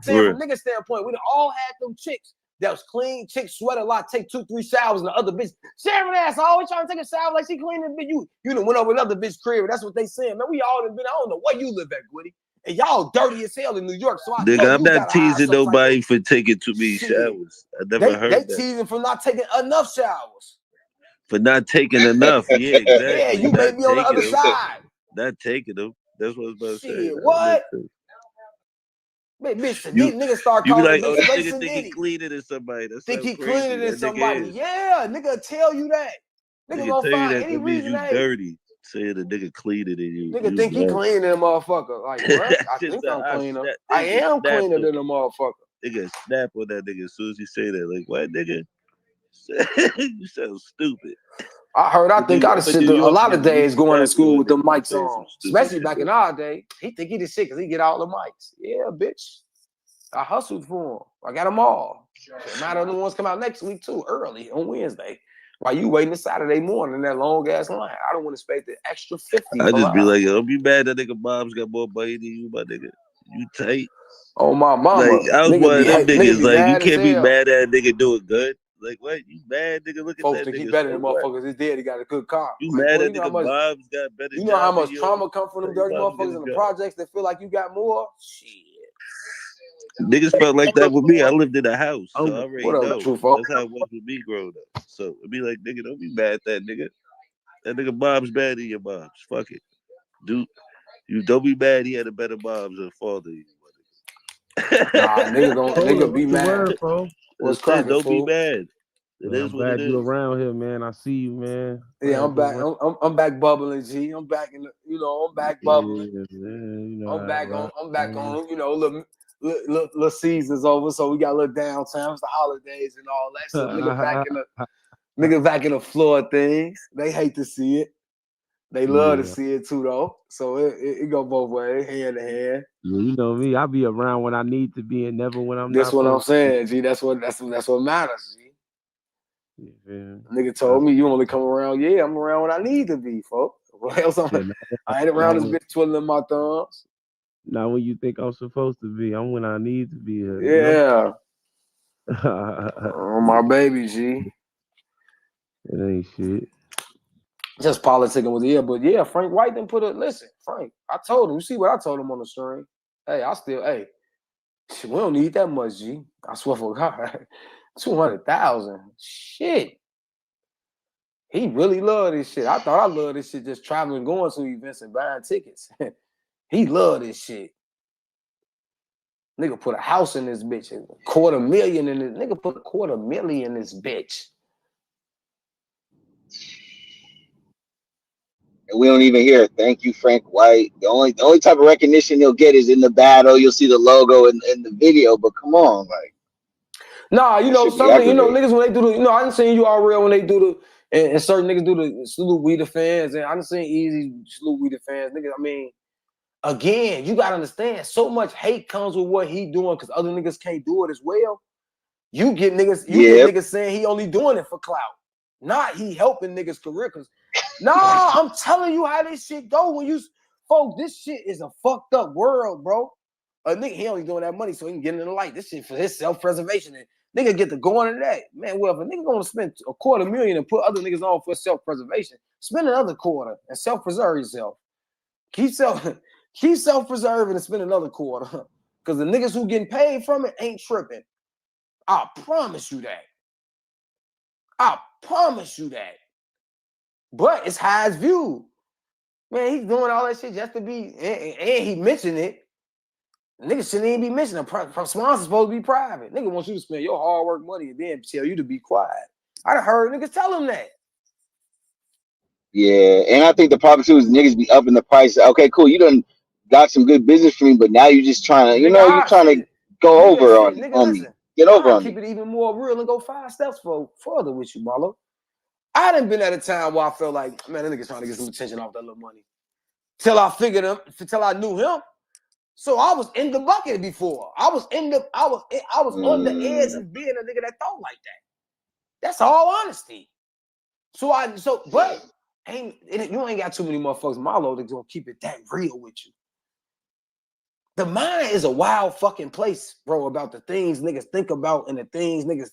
saying from nigga standpoint, we all had them chicks that was clean, chicks sweat a lot, take 2-3 showers, and the other bitch, Sharon ass always trying to take a shower like she cleaning. You done went over another bitch crib. That's what they saying, man. We all done been. I don't know where you live at, Gwitty, and y'all dirty as hell in New York. So I know I'm not teasing nobody for taking too many showers. I never heard that. They teasing for not taking enough showers. For not taking enough, yeah, exactly. Yeah, you may be on the other side. Not taking them. That's what I was about to say. What? Bitch, nigga start calling like, me. Oh, nigga think he cleaner than somebody. That's think he crazy. Cleaner than somebody. Yeah, nigga tell you that. Nigga gonna find any reason you dirty. Saying a nigga cleaner than you. Nigga think he cleaner than a motherfucker. Like, what? I think I'm cleaner. I am cleaner than a motherfucker. Nigga snap on that nigga as soon as you say that. Like, what, nigga? You sound stupid. I think I shit a lot of days going to school with the mics on. Especially back in our day. He think he the shit because he get all the mics. Yeah, bitch. I hustled for him. I got them all. Matter of the ones come out next week too, early on Wednesday. While you waiting the Saturday morning in that long ass line. I don't want to spend the extra 50. I just be like, yo, don't be mad that nigga Bob's got more money than you, my nigga. You tight. Oh, my mama. Like, I was one of them niggas, like, you can't be mad at a nigga doing good. Like, what? You mad, nigga? Look at folks that think nigga. He better than motherfuckers. His daddy got a good car. You mad at nigga Bob's got better. You know how much trauma come from them dirty motherfuckers in the projects that feel like you got more? Shit. Niggas felt like that with me. I lived in a house, so I already know. That's how it was with me growing up. So it'd be like, nigga, don't be mad at that nigga. That nigga Bob's better than your Bob's. Fuck it. Dude, you don't be mad he had a better Bob's than father. Nah, nigga be mad. What's cracking? Don't be mad. It is what it is. You around here, man. I see you, man. Yeah, I'm back. I'm back bubbling, G. I'm back in the, I'm back bubbling. Yeah, I'm back on, little little season's over, so we got a little downtime. It's the holidays and all that. So nigga back in the floor of things. They hate to see it. They love to see it too, though. So it go both ways, hand to hand. Yeah, you know me. I be around when I need to be and never when I'm That's not. What I'm saying, G. That's what matters, G. Yeah, nigga told me you only come around. Yeah, I'm around when I need to be, folks. What else? I ain't around this bitch twiddling my thumbs. Not when you think I'm supposed to be. I'm when I need to be. Yeah. Oh, my baby, G. It ain't shit. Just politicking with but yeah, Frank White didn't put listen, Frank, I told him, you see what I told him on the stream? Hey, we don't need that much, G. I swear for God. 200,000. Shit. He really loved this shit. I thought I loved this shit just traveling, going to events and buying tickets. He loved this shit. Nigga put a house in this bitch, $250,000 in it. Nigga put $250,000 in this bitch. And we don't even hear thank you, Frank White. The only type of recognition you'll get is in the battle. You'll see the logo in the video, but come on, like. Nah, you know something. You know niggas when they do the. You know I done seen you all real when they do the and certain niggas do the salute we the fans, and I done seen Eazy salute we the fans. Niggas, I mean, again, you gotta understand. So much hate comes with what he doing because other niggas can't do it as well. You get niggas saying he only doing it for clout, not he helping niggas' career. Cause nah, I'm telling you how this shit go. When you folks, this shit is a fucked up world, bro. A nigga, he only doing that money so he can get in the light. This shit for his self-preservation. And nigga get to go into that. Man, well, if a nigga gonna spend $250,000 and put other niggas on for self-preservation, spend another quarter and self-preserve yourself. Keep self-preserving and spend another quarter. Because the niggas who getting paid from it ain't tripping. I promise you that. I promise you that. But it's how it's viewed. Man, he's doing all that shit just to be, and he mentioned it. Niggas shouldn't even be mentioning. Sponsors supposed to be private. Nigga wants you to spend your hard work money and then tell you to be quiet. I done heard niggas tell him that. Yeah, and I think the problem too is niggas be upping the price. Okay, cool, you done got some good business for me, but now you just trying to, you're trying to go over on me. Get over on me. Keep it even more real and go 5 steps further with you, Marlo. I done been at a time where I felt like, man, that nigga's trying to get some attention off that little money. Till I knew him. So I was in the bucket before. I was on the edge of being a nigga that thought like that. That's all honesty. But you ain't got too many motherfuckers, Marlo, that's gonna keep it that real with you. The mind is a wild fucking place, bro, about the things niggas think about and the things niggas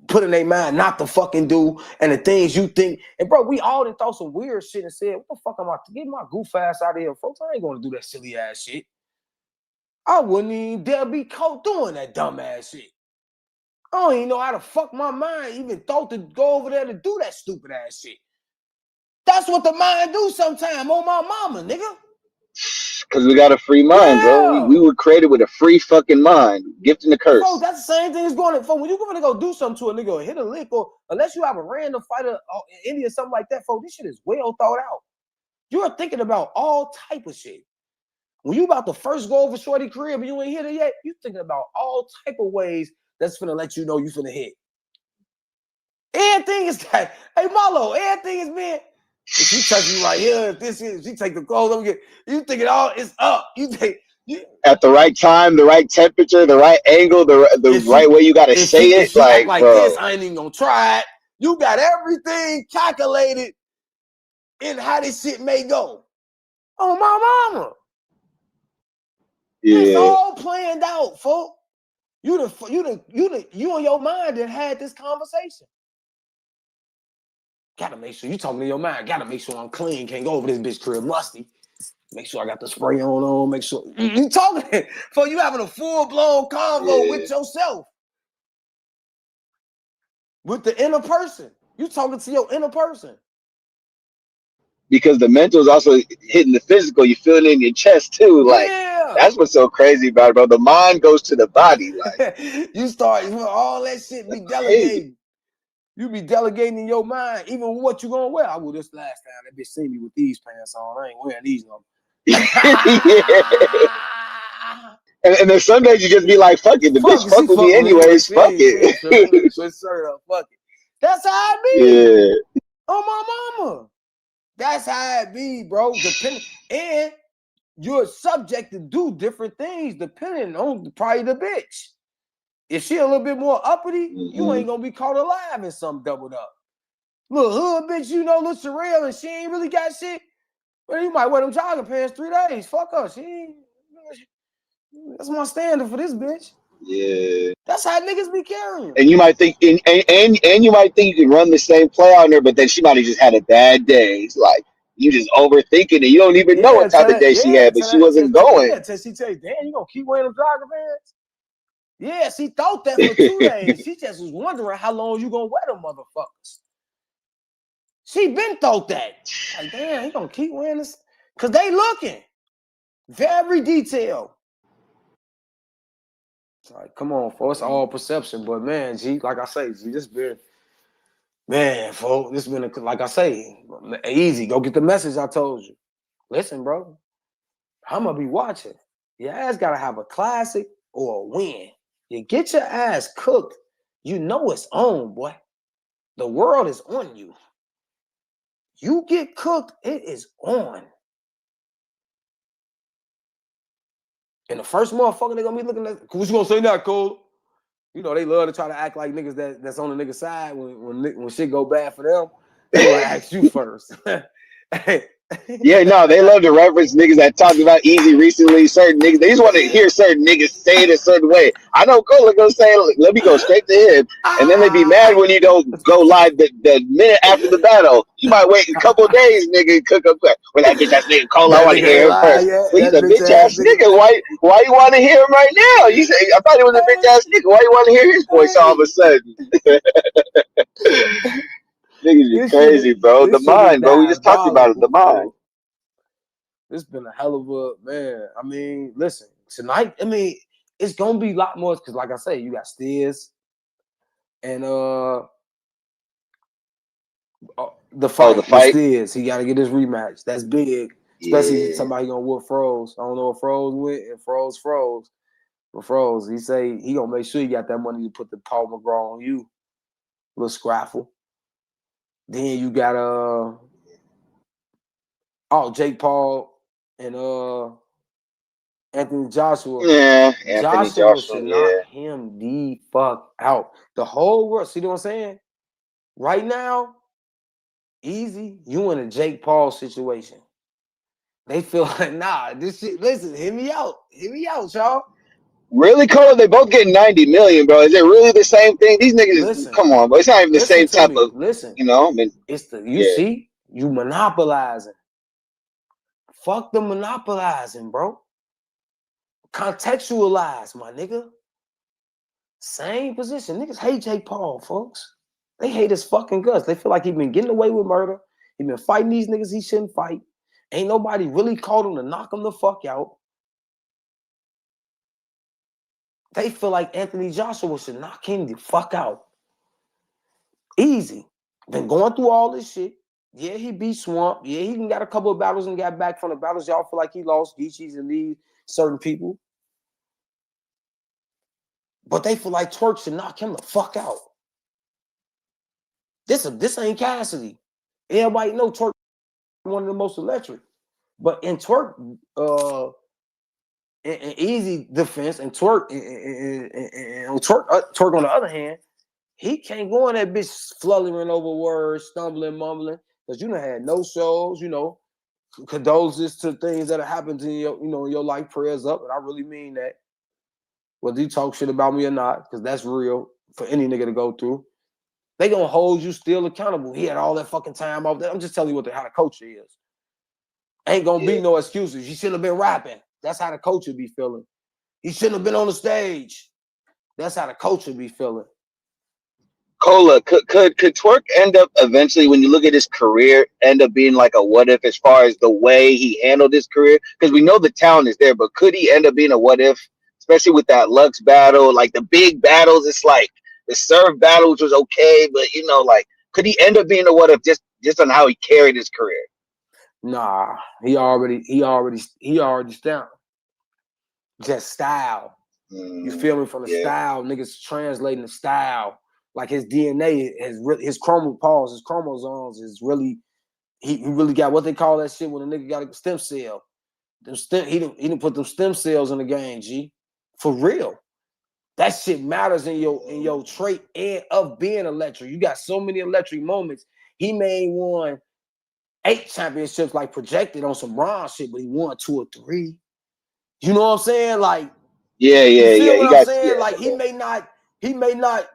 put in their mind not to fucking do and the things you think. And bro, we all done thought some weird shit and said, what the fuck am I to get my goof ass out of here? Folks, I ain't gonna do that silly ass shit. I wouldn't even dare be caught doing that dumb ass shit. I don't even know how the fuck my mind even thought to go over there to do that stupid ass shit. That's what the mind do sometime on my mama, nigga. Because we got a free mind, bro. We were created with a free fucking mind. Gift and a curse. Bro, that's the same thing as going when you're going to go do something to a nigga or hit a lick, or unless you have a random fighter in India or something like that, folks, this shit is well thought out. You're thinking about all type of shit. When you about to first go over shorty career, but you ain't hit it yet, you thinking about all type of ways that's finna let you know you finna hit. Everything is that. Hey, Marlo, everything is being. If she touch you right here, if she take the clothes, you think it all is up. At the right time, the right temperature, the right angle, the right way you gotta say it. If she act like this, I ain't even gonna try it. You got everything calculated in how this shit may go. Oh, my mama. Yeah. It's all planned out, folks. You and your mind that had this conversation. Gotta make sure you talking to your mind. Gotta make sure I'm clean. Can't go over this bitch crib musty. Make sure I got the spray on. Make sure you talking for you having a full-blown convo with yourself. With the inner person. You talking to your inner person. Because the mental is also hitting the physical. You feel it in your chest too. Like that's what's so crazy about it, bro. The mind goes to the body. Like you start all that shit be delegating. You be delegating in your mind, even with what you gonna wear. I wore this last time. That bitch seen me with these pants on. I ain't wearing these no more. And then some days you just be like, fuck it, the bitch fuck with me anyways. Fuck it. She ain't switch shirt up. Fuck it. That's how it be. Yeah. Oh my mama. That's how it be, bro. Depending, and you're subject to do different things depending on probably the bitch. If she a little bit more uppity, you ain't gonna be caught alive in something doubled up. Little hood bitch, you know, little surreal, and she ain't really got shit. Well, you might wear them jogging pants 3 days. Fuck her. She ain't. That's my standard for this bitch. Yeah. That's how niggas be carrying. And you might think, and you might think you can run the same play on her, but then she might have just had a bad day. It's like you just overthinking it. You don't even know what type of day she had, but she wasn't going. Till she tell you, damn, you gonna keep wearing them jogging pants? Yeah, she thought that for 2 days. She just was wondering how long you gonna wear them motherfuckers. She been thought that. Like, damn, he gonna keep wearing this? Cause they looking. Very detailed. It's like, come on, folks. It's all perception. But man, G, like I say, G, this been, man, folks, this been, like I say, easy. Go get the message I told you. Listen, bro, I'm gonna be watching. Your ass gotta have a classic or a win. You get your ass cooked, you know it's on, boy. The world is on you. You get cooked, it is on. And the first motherfucker they gonna be looking at, what you gonna say now, Cole? You know, they love to try to act like niggas that's on the nigga side when shit go bad for them. They gonna ask you first. Yeah, no, they love to reference niggas that talked about Eazy recently. Certain niggas, they just want to hear certain niggas say it a certain way. I know Cola gonna say, let me go straight to him, and then they be mad when you don't go live the minute after the battle. You might wait a couple of days, nigga, and cook up. Well, that bitch ass nigga Cola, I want to hear him first. Well, he's a bitch ass nigga. Why you want to hear him right now? You say I thought he was a bitch ass nigga. Why you want to hear his voice all of a sudden? Niggas be crazy, bro. The mind, bro. We just talked about it. The mind. This been a hell of a, man. I mean, listen, tonight, I mean, it's gonna be a lot more because, like I say, you got Stizz and the fight with Stizz. He got to get his rematch. That's big, especially if somebody gonna whoop Froze. I don't know if Froze went and Froze. But Froze, he say he gonna make sure you got that money to put the Paul McGraw on you. Little scraffle. Then you got Jake Paul and Anthony Joshua. Yeah, Anthony Joshua should knock him the fuck out. The whole world. See what I'm saying? Right now, Eazy, you in a Jake Paul situation. They feel like, nah, this shit, listen, hear me out, y'all. Really, Cole? They both getting 90 million, bro. Is it really the same thing? These niggas, come on, bro. It's not even the same type of, you know. I mean, it's the see, you monopolizing. Fuck the monopolizing, bro. Contextualize, my nigga. Same position. Niggas hate Jake Paul, folks. They hate his fucking guts. They feel like he been getting away with murder. He been fighting these niggas he shouldn't fight. Ain't nobody really called him to knock him the fuck out. They feel like Anthony Joshua should knock him the fuck out. Easy. Been going through all this shit. Yeah, he beat Swamp. Yeah, he even got a couple of battles and got back from the battles. Y'all feel like he lost Geechees and these certain people. But they feel like Twork should knock him the fuck out. This ain't Cassidy. Everybody know Twork one of the most electric. But in Twork, in Eazy defense, and Twork, Twork on the other hand, he can't go in that bitch fluttering over words, stumbling, mumbling, because you done had no shows, you know, condolences to things that have happened in your, you know, your life, prayers up, and I really mean that. Whether you talk shit about me or not, because that's real for any nigga to go through. They gonna hold you still accountable. He had all that fucking time off there. I'm just telling you how the coach is. Ain't gonna be no excuses. You shouldn't have been rapping. That's how the coach would be feeling. He shouldn't have been on the stage. That's how the coach would be feeling. Cola, could Twork end up eventually, when you look at his career, end up being like a what if as far as the way he handled his career? Because we know the talent is there, but could he end up being a what if, especially with that Lux battle, like the big battles? It's like the serve battles was okay, but you know, like could he end up being a what if just on how he carried his career? Nah, he already stamped. just style. You feel me? From the style, niggas translating the style. Like his DNA, his chromosomes is really, he really got what they call that shit when a nigga got a stem cell. He didn't put them stem cells in the game, G. For real. That shit matters in your trait and of being electric. You got so many electric moments. He may won 8 championships like projected on some bronze shit, but he won 2 or 3. You know what I'm saying? Like, you feel what I'm saying? Like, he may not,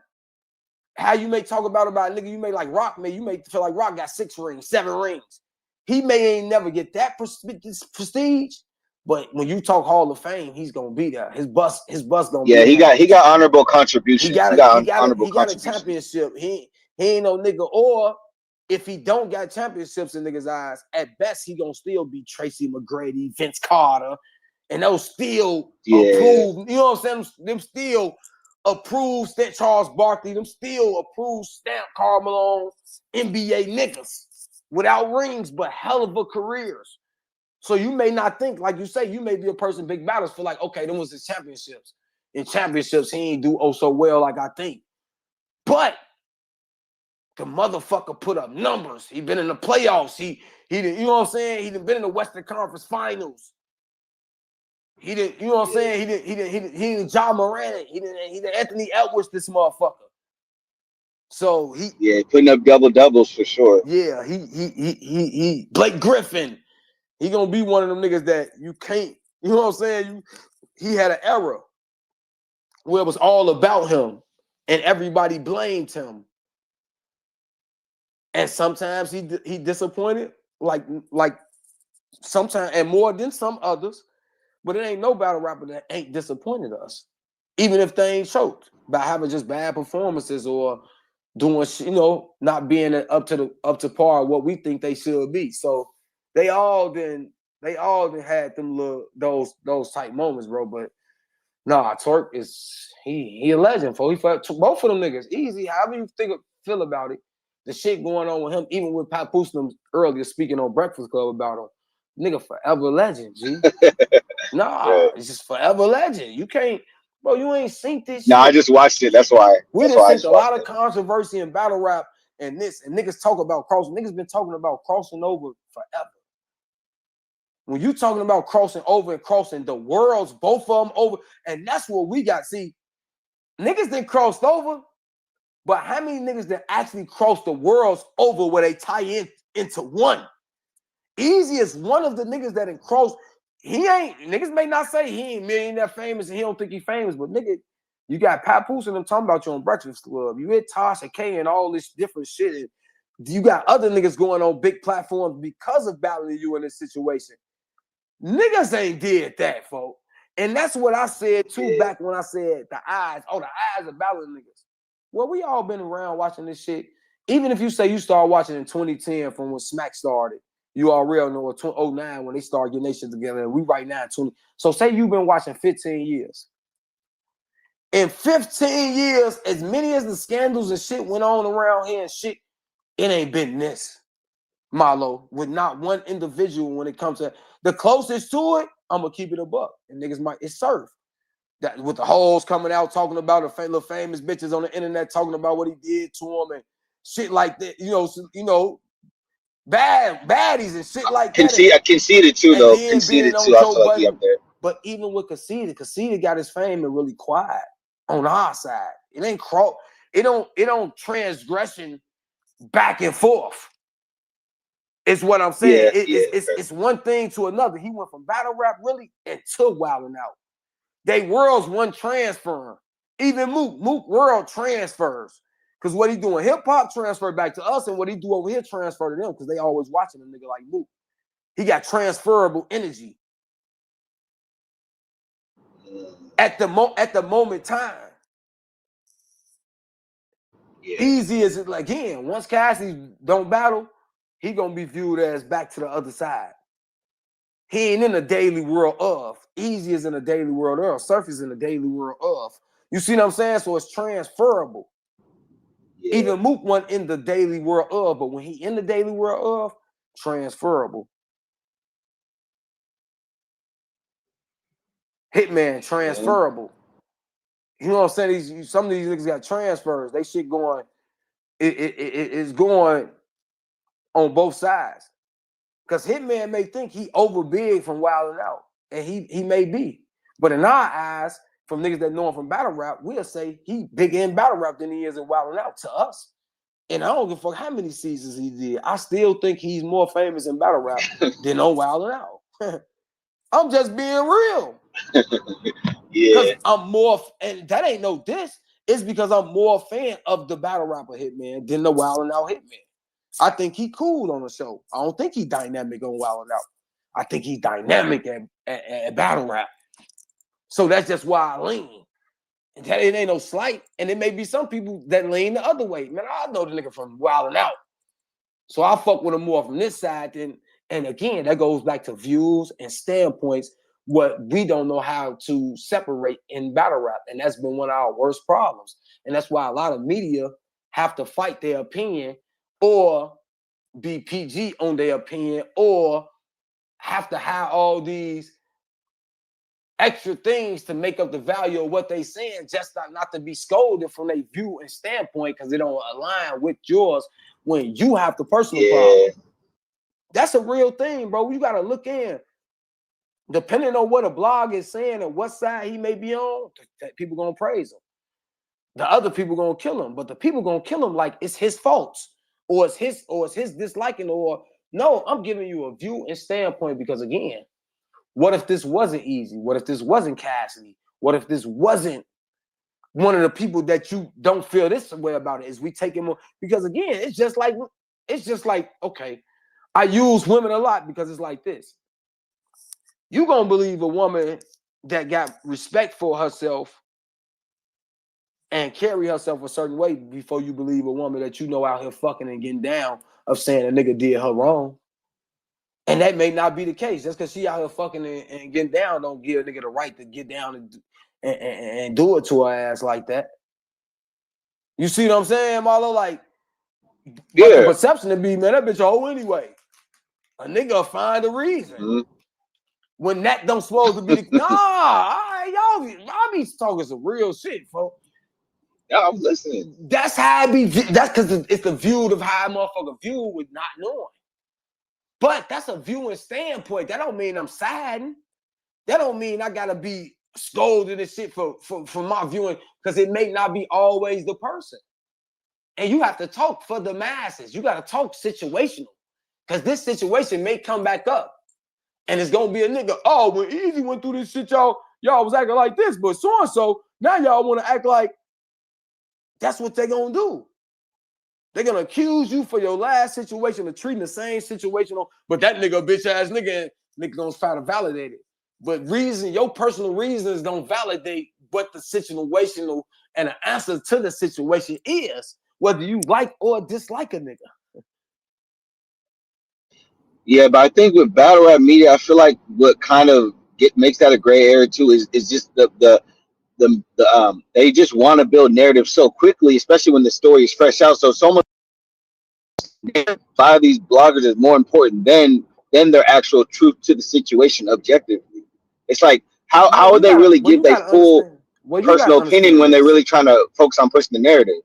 how you may talk about nigga, you may like Rock, you may feel like Rock got 6 rings, 7 rings. He may ain't never get that prestige, but when you talk Hall of Fame, he's gonna be there. His bus gonna be there. He got honorable contributions. He got a championship. He ain't no nigga. Or if he don't got championships in niggas' eyes, at best he gonna still be Tracy McGrady, Vince Carter, and those still approved. You know what I'm saying? Them still approved Charles Barkley. Them still approved Stamp Karl Malone, NBA niggas without rings, but hell of a careers. So you may not think, like you say, you may be a person big battles for like, okay, them was his championships. In championships, he ain't do so well like I think. But the motherfucker put up numbers. He been in the playoffs. He didn't, you know what I'm saying? He done been in the Western Conference Finals. He didn't, you know what I'm saying? He didn't John Moran. He didn't Anthony Edwards, this motherfucker. So he putting up doubles for sure. Yeah, he Blake Griffin. He gonna be one of them niggas that you can't, you know what I'm saying? He had an era where it was all about him and everybody blamed him. And sometimes he disappointed, like sometimes, and more than some others. But it ain't no battle rapper that ain't disappointed us, even if they ain't choked by having just bad performances or doing, you know, not being up to par what we think they should be. So they all then had them little those type moments, bro. But nah, Twork is he a legend, for both of them niggas. Easy, however you feel about it, the shit going on with him, even with Papoose them earlier speaking on Breakfast Club about him, nigga forever legend, G. Nah, it's just forever legend. You can't, bro. You ain't seen this shit. No, I just watched it. That's why. We done seen a lot of controversy in battle rap and niggas talk about crossing. Niggas been talking about crossing over forever. When you talking about crossing over and crossing the worlds, both of them over, and that's what we got. See, niggas didn't cross over, but how many niggas that actually cross the worlds over where they tie into one? Eazy is one of the niggas that didn't cross. He ain't, niggas may not say he ain't millionaire famous and he don't think he famous, but nigga, you got Papoose and them talking about you on Breakfast Club. You hit Tasha K and all this different shit. And you got other niggas going on big platforms because of battling you in this situation. Niggas ain't did that, folks. And that's what I said too back when I said the eyes of battling niggas. Well, we all been around watching this shit. Even if you say you started watching in 2010 from when Smack started, you already know, or 09 when they started getting their shit together. And we right now 20. So say you've been watching 15 years. In 15 years, as many as the scandals and shit went on around here and shit, it ain't been this, Marlo, with not one individual when it comes to the closest to it. I'm gonna keep it a buck, and niggas it's Surf that with the hoes coming out talking about the little famous bitches on the internet talking about what he did to them and shit like that. You know, baddies and shit like that. I conceded too, though. Conceded too. I feel like he up there. But even with Conceded got his fame and really quiet on our side. It ain't it don't transgression back and forth. It's what I'm saying. It's one thing to another. He went from battle rap really into wilding out. They worlds one transferring. Even Mook world transfers. Because what he doing, hip hop transfer back to us, and what he do over here transfer to them, because they always watching a nigga like Mook. He got transferable energy. At the moment time. Eazy is like, again, once Cassidy don't battle, he gonna be viewed as back to the other side. He ain't in the daily world of. Eazy is in the daily world of. Surf is in the daily world of. You see what I'm saying? So it's transferable. Yeah. Even Mook wasn't in the daily world of, but when he in the daily world of, transferable. Hitman transferable. You know what I'm saying? Some of these niggas got transfers. They shit going. It's going on both sides. Because Hitman may think he over big from Wild 'N Out, and he may be. But in our eyes, from niggas that know him from battle rap, we'll say he bigger in battle rap than he is in Wild 'N Out to us. And I don't give a fuck how many seasons he did. I still think he's more famous in battle rap than on Wild 'N Out. I'm just being real. Because I'm more, and that ain't no diss. It's because I'm more a fan of the battle rapper Hitman than the Wild 'N Out Hitman. I think he cool on the show. I don't think he dynamic on Wild 'N Out. I think he's dynamic at battle rap. So that's just why I lean. And that it ain't no slight. And it may be some people that lean the other way. Man, I know the nigga from Wild 'N Out. So I fuck with him more from this side than, and again, that goes back to views and standpoints, what we don't know how to separate in battle rap. And that's been one of our worst problems. And that's why a lot of media have to fight their opinion or be PG on their opinion or have to have all these extra things to make up the value of what they saying, just not to be scolded from their view and standpoint because they don't align with yours when you have the personal problem. That's a real thing, bro. You got to look in. Depending on what a blog is saying and what side he may be on, people going to praise him. The other people going to kill him, but the people going to kill him like it's his faults or it's his disliking, or no, I'm giving you a view and standpoint because again, what if this wasn't Eazy? What if this wasn't Cassidy? What if this wasn't one of the people that you don't feel this way about it? Is we take him because again, it's just like okay, I use women a lot because it's like this. You gonna believe a woman that got respect for herself and carry herself a certain way before you believe a woman that you know out here fucking and getting down of saying a nigga did her wrong. And that may not be the case. Just because she out here fucking and getting down don't give a nigga the right to get down and do it to her ass like that. You see what I'm saying, Marlo? Like, but the perception to be, man, that bitch a hoe anyway. A nigga find a reason. When that don't supposed to be the y'all be talking some real shit, folks. Yeah, I'm listening. That's how I be. That's because it's the view of how a motherfucker view with not knowing. But that's a viewing standpoint. That don't mean I'm siding. That don't mean I gotta be scolded and shit for my viewing, because it may not be always the person. And you have to talk for the masses. You gotta talk situational. Because this situation may come back up. And it's gonna be a nigga, oh, when Eazy went through this shit, y'all was acting like this, but so-and-so, now y'all wanna act like that's what they're gonna do. They're gonna accuse you for your last situation of treating the same situation, but that nigga a bitch ass nigga, nigga gonna try to validate it. But your personal reasons don't validate what the situational and the answer to the situation is, whether you like or dislike a nigga. Yeah, but I think with battle rap media, I feel like what kind of makes that a gray area too is just the they just want to build narrative so quickly, especially when the story is fresh out. So much a lot of these bloggers is more important than their actual truth to the situation objectively. It's like how would they really give their full personal opinion when they're really trying to focus on pushing the narrative?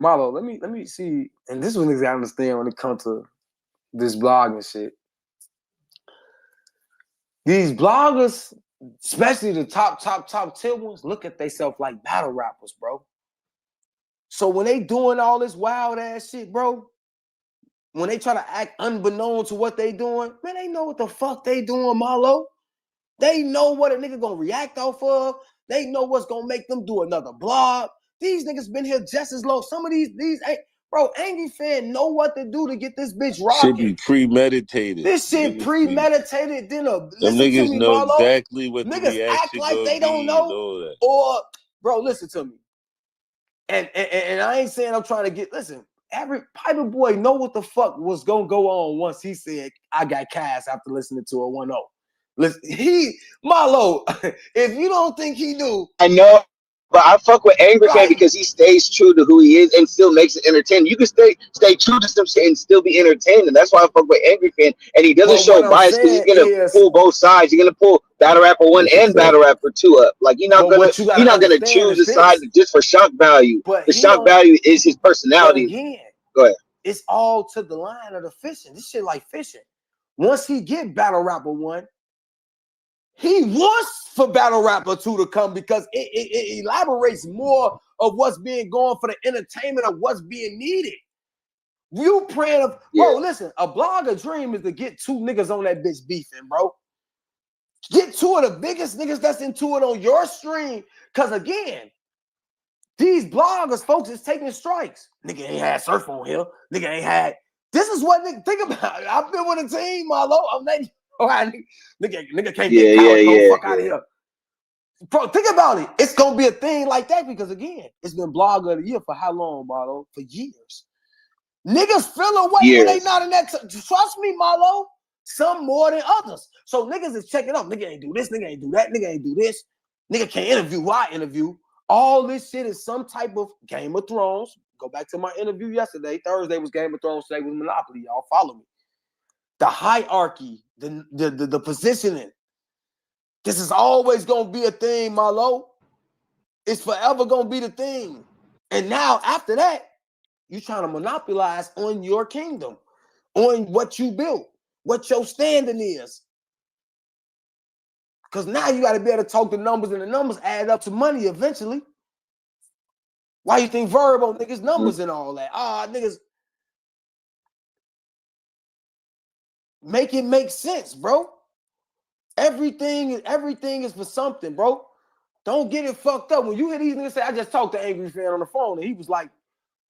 Marlo, let me see, and this is what niggas I understand when it comes to this blogging shit. These bloggers, especially the top tier ones, look at themselves like battle rappers, bro. So when they doing all this wild ass shit, bro, when they try to act unbeknown to what they doing, man, they know what the fuck they doing, Marlo. They know what a nigga gonna react off of. They know what's gonna make them do another blog. These niggas been here just as long. Some of these bro, Angry Fan know what to do to get this bitch rocking. Should be premeditated. This shit premeditated. Then them niggas me, know Marlo. exactly what the niggas reaction act like they don't know. Or, bro, listen to me. And I ain't saying I'm trying to get. Listen, every Piper boy know what the fuck was gonna go on once he said I got cast after listening to a 1-0. Listen, Marlo, if you don't think he knew, I know. But I fuck with Angry Fan Right. because he stays true to who he is and still makes it entertaining. You can stay true to some shit and still be entertaining. That's why I fuck with Angry Fan. And he doesn't But show what I'm bias because he's saying gonna is, pull both sides. He's gonna pull Battle Rapper 1 and Battle Rapper 2 up. Like but what you he's gotta not gonna understand choose is a side this. just for shock value. But The he shock don't. value is his But personality. again, Go ahead. it's all to the line of the fishing. This shit like fishing. Once he get Battle Rapper 1, he wants for Battle Rapper 2 to come because it elaborates more of what's being going for the entertainment of what's being needed. You praying of, bro, listen, a blogger dream is to get 2 niggas on that bitch beefing, bro. Get 2 of the biggest niggas that's into it on your stream. Because again, these bloggers, folks, is taking strikes. Nigga ain't had surf on here. Nigga ain't had. This is what nigga think about it. I've been with a team, Marlo. I'm letting you. All right, nigga can't get Calico fuck out of here. Bro, think about it. It's gonna be a thing like that because again, it's been blogger of the year for how long, Marlo? For years. Niggas feel away when they not in that. Trust me, Marlo. Some more than others. So niggas is checking up. Nigga ain't do this. Nigga ain't do that. Nigga ain't do this. Nigga can't interview who I interview. All this shit is some type of Game of Thrones. Go back to my interview yesterday. Thursday was Game of Thrones. Today was Monopoly. Y'all follow me. The hierarchy, the positioning. This is always gonna be a thing, Marlo. It's forever gonna be the thing. And now after that, you trying to monopolize on your kingdom, on what you built, what your standing is. Because now you got to be able to talk the numbers, and the numbers add up to money eventually. Why you think Verbo niggas numbers and all that? Niggas make it make sense, bro. Everything is for something, bro. Don't get it fucked up. When you hear these niggas say, I just talked to Angry Fan on the phone, and he was like,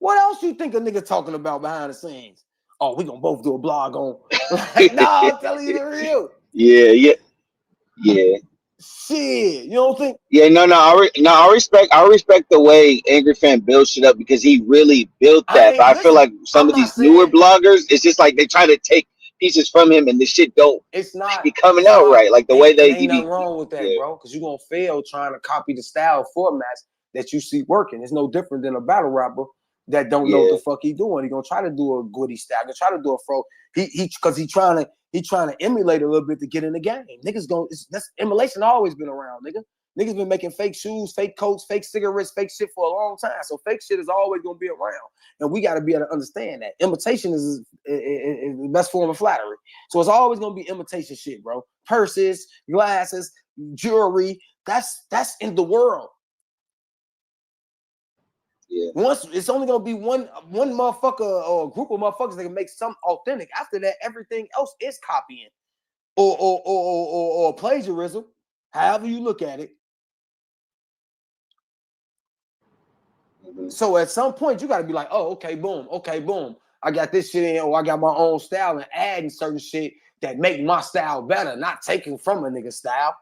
what else you think a nigga talking about behind the scenes? Oh, we gonna both do a blog on. Like, nah, I'm telling you the real. Yeah. Shit, you don't think? Yeah, no. I respect the way Angry Fan builds shit up because he really built that. But I feel like some I'm of not these newer saying bloggers, it's just like they try to take pieces from him, and the shit don't be coming out right. Like the way ain't nothing wrong with that, bro. Because you're gonna fail trying to copy the style formats that you see working. It's no different than a battle rapper that don't know what the fuck he doing. He gonna try to do a goodie style. Gonna try to do a fro. Because he trying to emulate a little bit to get in the game. Niggas that's emulation always been around, nigga. Niggas been making fake shoes, fake coats, fake cigarettes, fake shit for a long time. So fake shit is always gonna be around, and we got to be able to understand that imitation is the best form of flattery. So it's always gonna be imitation shit, bro. Purses, glasses, jewelry. That's in the world. Yeah. Once it's only gonna be one motherfucker or a group of motherfuckers that can make something authentic. After that, everything else is copying or plagiarism. However you look at it. So at some point, you got to be like, oh, okay, boom. I got this shit in, or I got my own style and adding certain shit that make my style better, not taking from a nigga style.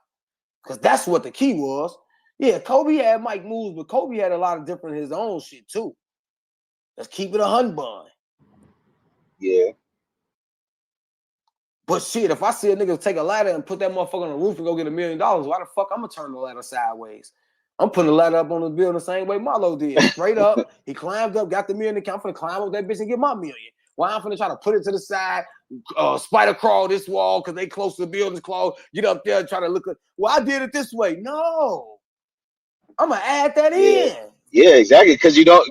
Because that's what the key was. Yeah, Kobe had Mike moves, but Kobe had a lot of different his own shit too. Let's keep it a hun-bun. Yeah. But shit, if I see a nigga take a ladder and put that motherfucker on the roof and go get $1 million, why the fuck I'm gonna turn the ladder sideways? I'm putting the ladder up on the building the same way Marlo did. Straight up. He climbed up, got the $1 million account. I'm finna climb up that bitch and get my $1 million. Why I'm finna try to put it to the side, spider crawl this wall because they close to the building's closed. Get up there and try to look at. Well, I did it this way. No. I'm gonna add that in. Yeah, exactly. Because you don't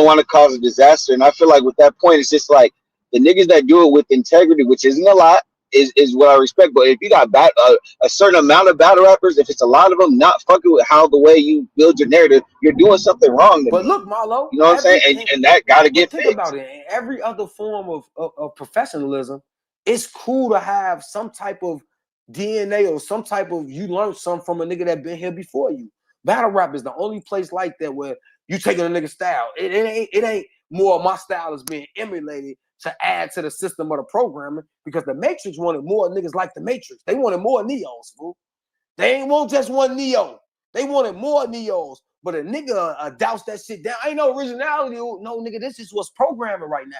want to cause a disaster. And I feel like with that point, it's just like the niggas that do it with integrity, which isn't a lot, is what I respect. But if you got a certain amount of battle rappers, if it's a lot of them not fucking with how the way you build your narrative, you're doing something wrong. But look, Marlo, you know what I'm saying? And that got to get think fixed. about it. In every other form of professionalism, it's cool to have some type of DNA or some type of you learn something from a nigga that been here before you. Battle rap is the only place like that where you taking a nigga style. It ain't more of my style is being emulated to add to the system of the programming because the Matrix wanted more niggas like the Matrix. They wanted more Neos, fool. They ain't want just one Neo. They wanted more Neos. But a nigga douse that shit down. Ain't no originality. No, nigga, this is what's programming right now.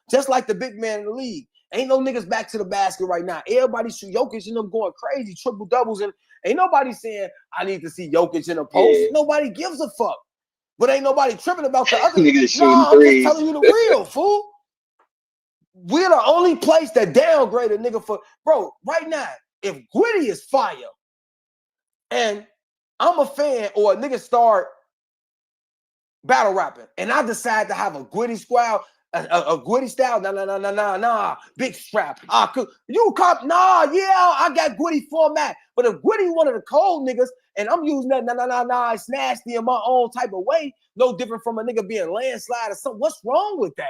Just like the big man in the league. Ain't no niggas back to the basket right now. Everybody shoot Jokic and them going crazy, triple doubles, and ain't nobody saying I need to see Jokic in a post. Yeah. Nobody gives a fuck. But ain't nobody tripping about the other. No, I'm just telling you the real, fool. We're the only place that downgrade a nigga for, bro, right now, if Gwitty is fire and I'm a fan or a nigga start battle rapping and I decide to have a Gwitty squad, a Gwitty style, nah, big strap. You cop, I got Gwitty format. But if Gwitty one of the cold niggas and I'm using that, it's nasty in my own type of way, no different from a nigga being landslide or something. What's wrong with that?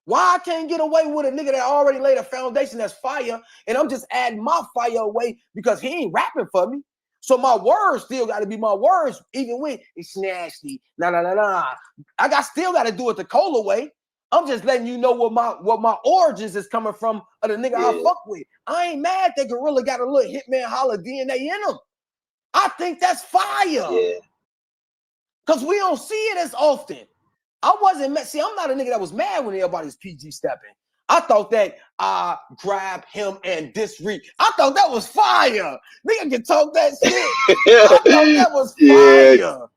Why I can't get away with a nigga that already laid a foundation that's fire and I'm just adding my fire away because he ain't rapping for me? So my words still got to be my words, even when it's nasty. Nah. Still got to do it the Cola way. I'm just letting you know what my origins is coming from of the nigga I fuck with. I ain't mad that Gorilla got a little Hitman Holla DNA in him. I think that's fire. Yeah. Because we don't see it as often. I wasn't mad. See, I'm not a nigga that was mad when everybody's PG stepping. I thought that grab him and disreach. I thought that was fire. Nigga can talk that shit. I thought that was fire.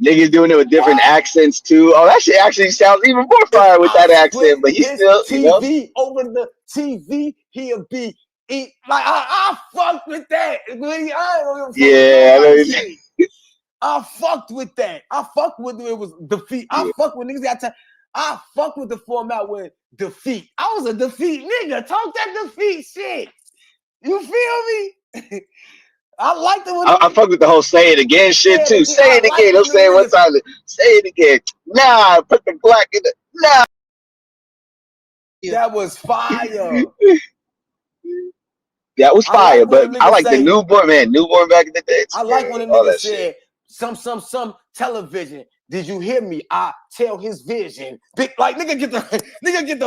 Niggas doing it with different accents too. Oh, that shit actually sounds even more fire with that accent. But he's still, TV over the TV, he'll be like I fucked with that. I fucked with that. I fucked with it was defeat. I fucked with niggas got time. I fucked with the format with defeat. I was a defeat nigga. Talk that defeat shit. You feel me? I like the one. I fuck with the whole say it again shit too. Say it again. Don't say it one time. Say it again. Nah, put the black in the nah. That was fire. That was fire, but I like the newborn, man. Newborn back in the day. I like when a nigga said some television. Did you hear me? I tell his vision. Big, like nigga get the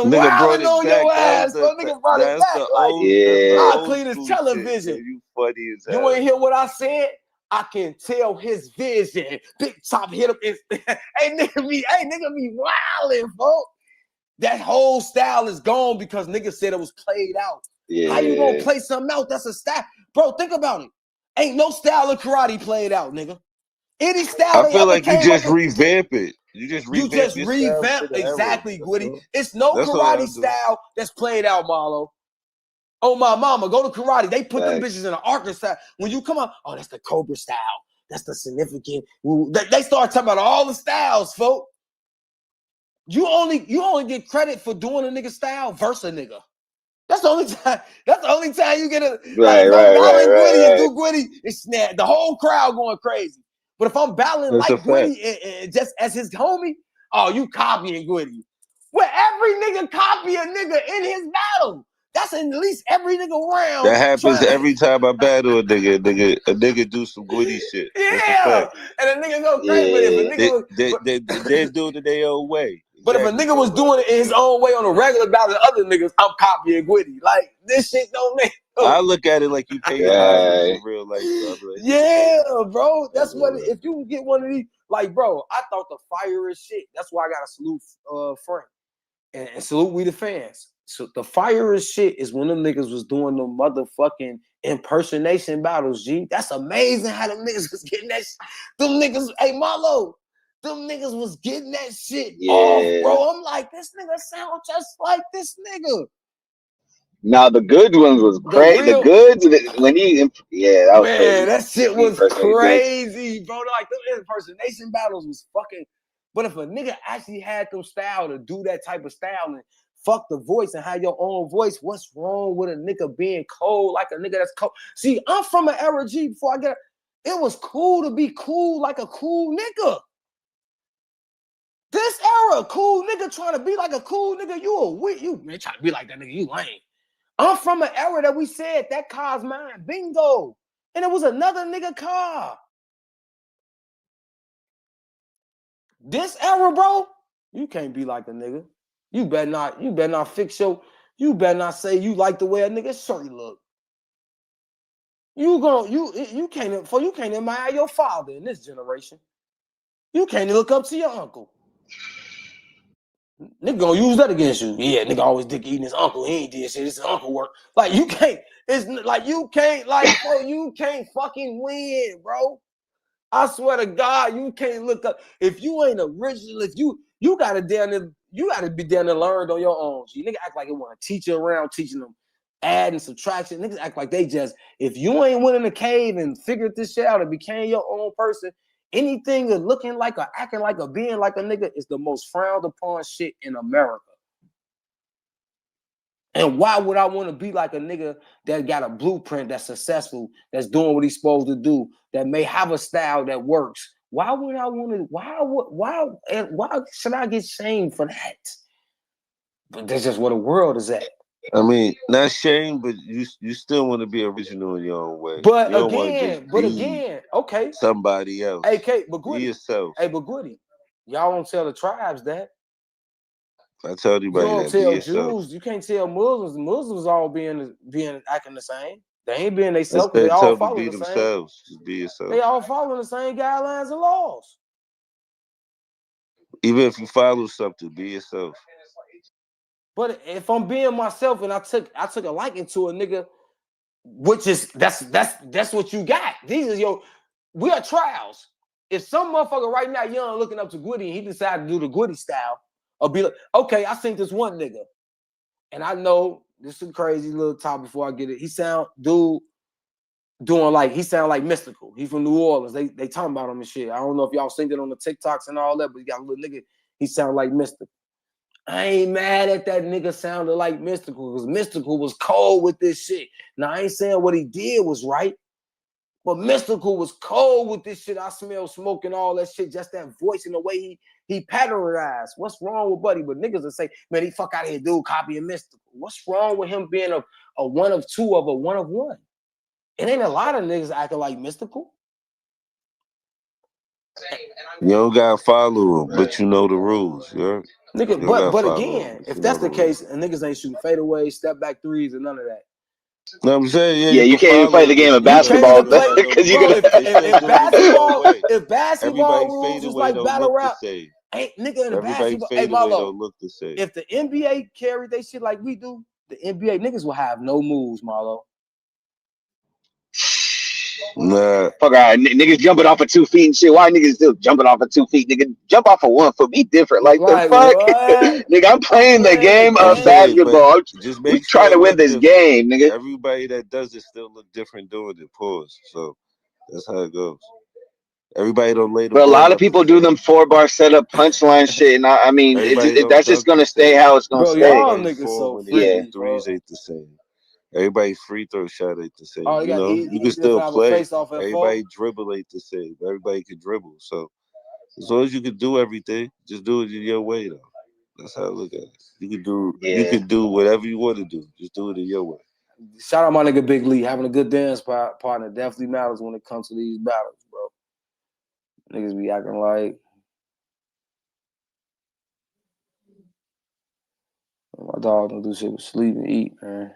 wilding on your ass, bro. Nigga brought it back. Like I clean his television. Shit, you funny as hell. You ain't hear what I said? I can tell his vision. Big top hit him. Hey nigga be wilding, folks. That whole style is gone because niggas said it was played out. Yeah. How you gonna play something out? That's a style. Bro, think about it. Ain't no style of karate played out, nigga. Any style I feel like you just revamp it. You just revamp exactly, Gwitty. It's no karate style that's played out, Marlo. Oh, my mama, go to karate. They put them bitches in an Arkansas. When you come out, oh, that's the Cobra style. That's the significant. They start talking about all the styles, folks. You only get credit for doing a nigga style versus a nigga. That's the only time. That's the only time you get a Gwitty and do Gwitty. It's snap. The whole crowd going crazy. But if I'm battling like Gwitty and just as his homie, oh, you copying Gwitty. Well, every nigga copy a nigga in his battle. That's at least every nigga round. That happens every time I battle a nigga. A nigga do some Gwitty shit. Yeah, and a nigga go crazy. But if a nigga they do it in their own way. But if a nigga was doing it in his own way on a regular battle to other niggas, I'm copying Gwitty. Like, this shit don't make I look at it like you pay your husband for real life. Like, yeah, bro. That's what if you get one of these, like, bro, I thought the fire is shit. That's why I gotta salute Frank. And salute we the fans. So the fire is shit is when them niggas was doing the motherfucking impersonation battles, G. That's amazing how them niggas was getting that shit. Them niggas, hey Marlo. Them niggas was getting that shit off, bro. I'm like, this nigga sound just like this nigga. Now the good ones was crazy. The goods when he, that was crazy. That shit was crazy, bro. Like them impersonation battles was fucking. But if a nigga actually had them style to do that type of style and fuck the voice and have your own voice, what's wrong with a nigga being cold like a nigga that's cold? See, I'm from an era, G. Before I get, it was cool to be cool like a cool nigga. This era, cool nigga trying to be like a cool nigga, you man trying to be like that nigga, you lame. I'm from an era that we said that car's mine, bingo, and it was another nigga car. This era, bro, you can't be like a nigga. You better not fix you better not say you like the way a nigga shirt look. You can't admire your father in this generation. You can't look up to your uncle. Nigga gonna use that against you. Yeah, nigga always dick eating his uncle. He ain't did shit. It's his uncle work. Like you can't. It's like you can't. Like bro, you can't fucking win, bro. I swear to God, you can't look up if you ain't original. If you gotta down there, you gotta be down there learned on your own. G. Nigga act like it want to teach you around, teaching them add and subtraction. Niggas act like they just if you ain't went in the cave and figured this shit out and became your own person. Anything that looking like or acting like or being like a nigga is the most frowned upon shit in America. And why would I want to be like a nigga that got a blueprint that's successful, that's doing what he's supposed to do, that may have a style that works? Why would I want to? Why should I get shamed for that? But that's just where the world is at. I mean, not shame, but you still want to be original in your own way. But you again, okay. Somebody else. Hey, Kate, but be yourself. Hey, but Goody, y'all don't tell the tribes that. I tell everybody you don't that. Tell Jews, you can't tell Muslims. Muslims all being acting the same. They ain't being themselves because they all following the themselves. Just be yourself. They all following the same guidelines and laws. Even if you follow something, be yourself. But if I'm being myself and I took a liking to a nigga, which is that's what you got. These are we are trials. If some motherfucker right now young looking up to Goody and he decided to do the Goody style, or be like, okay, I think this one nigga, and I know this is a crazy little talk before I get it. He sound like Mystical. He from New Orleans. They talking about him and shit. I don't know if y'all seen it on the TikToks and all that, but he got a little nigga. He sound like Mystical. I ain't mad at that nigga sounded like Mystical because Mystical was cold with this shit. Now, I ain't saying what he did was right, but Mystical was cold with this shit. I smell smoke and all that shit, just that voice and the way he patternized. What's wrong with Buddy? But niggas will say, man, he fuck out of here, dude, copying Mystical. What's wrong with him being a one of two of a one of one? It ain't a lot of niggas acting like Mystical. You don't gotta follow them, but you know the rules. Yeah. Nigga, but again, if that's the case, and niggas ain't shooting fadeaways, step back threes, and none of that. No, I'm saying, yeah, you can't even play the game of basketball because you can. If basketball rules was like battle rap, ain't nigga in the basketball. Hey, Marlo, look the same. If the NBA carried they shit like we do, the NBA niggas will have no moves, Marlo. Nah. Fuck all right, niggas jumping off of 2 feet and shit. Why niggas still jumping off of 2 feet? Nigga, jump off of 1 foot. Be different. Like the fuck, nigga. I'm playing the game of basketball. Just we trying to win this game, nigga. Everybody that does it still look different doing it. Pause. So that's how it goes. Everybody don't lay the But ball a lot of up people do them 4-bar setup punchline shit, and I mean, that's just gonna stay how it's gonna stay. Y'all niggas so freaky, threes ain't the same. Everybody's free throw shot ain't the same. Oh, you can still play. Everybody dribble ain't the same. Everybody can dribble. So as long as you can do everything, just do it in your way though. That's how I look at it. You can do whatever you want to do. Just do it in your way. Shout out my nigga Big Lee. Having a good dance partner definitely matters when it comes to these battles, bro. Niggas be acting like my dog don't do shit but sleep and eat, man.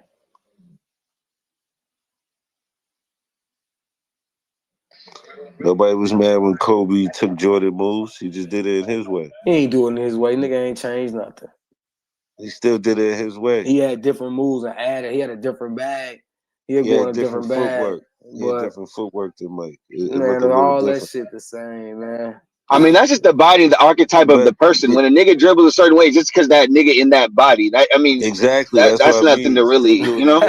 Nobody was mad when Kobe took Jordan moves. He just did it in his way. He ain't doing it his way. Nigga ain't changed nothing. He still did it his way. He had different moves and added. He had a different bag. He had a different bag. He had different footwork than Mike. Man, all that shit the same, man. I mean, that's just the body, the archetype of the person. When a nigga dribbles a certain way, just because that nigga in that body. Exactly. That's nothing to really, you know.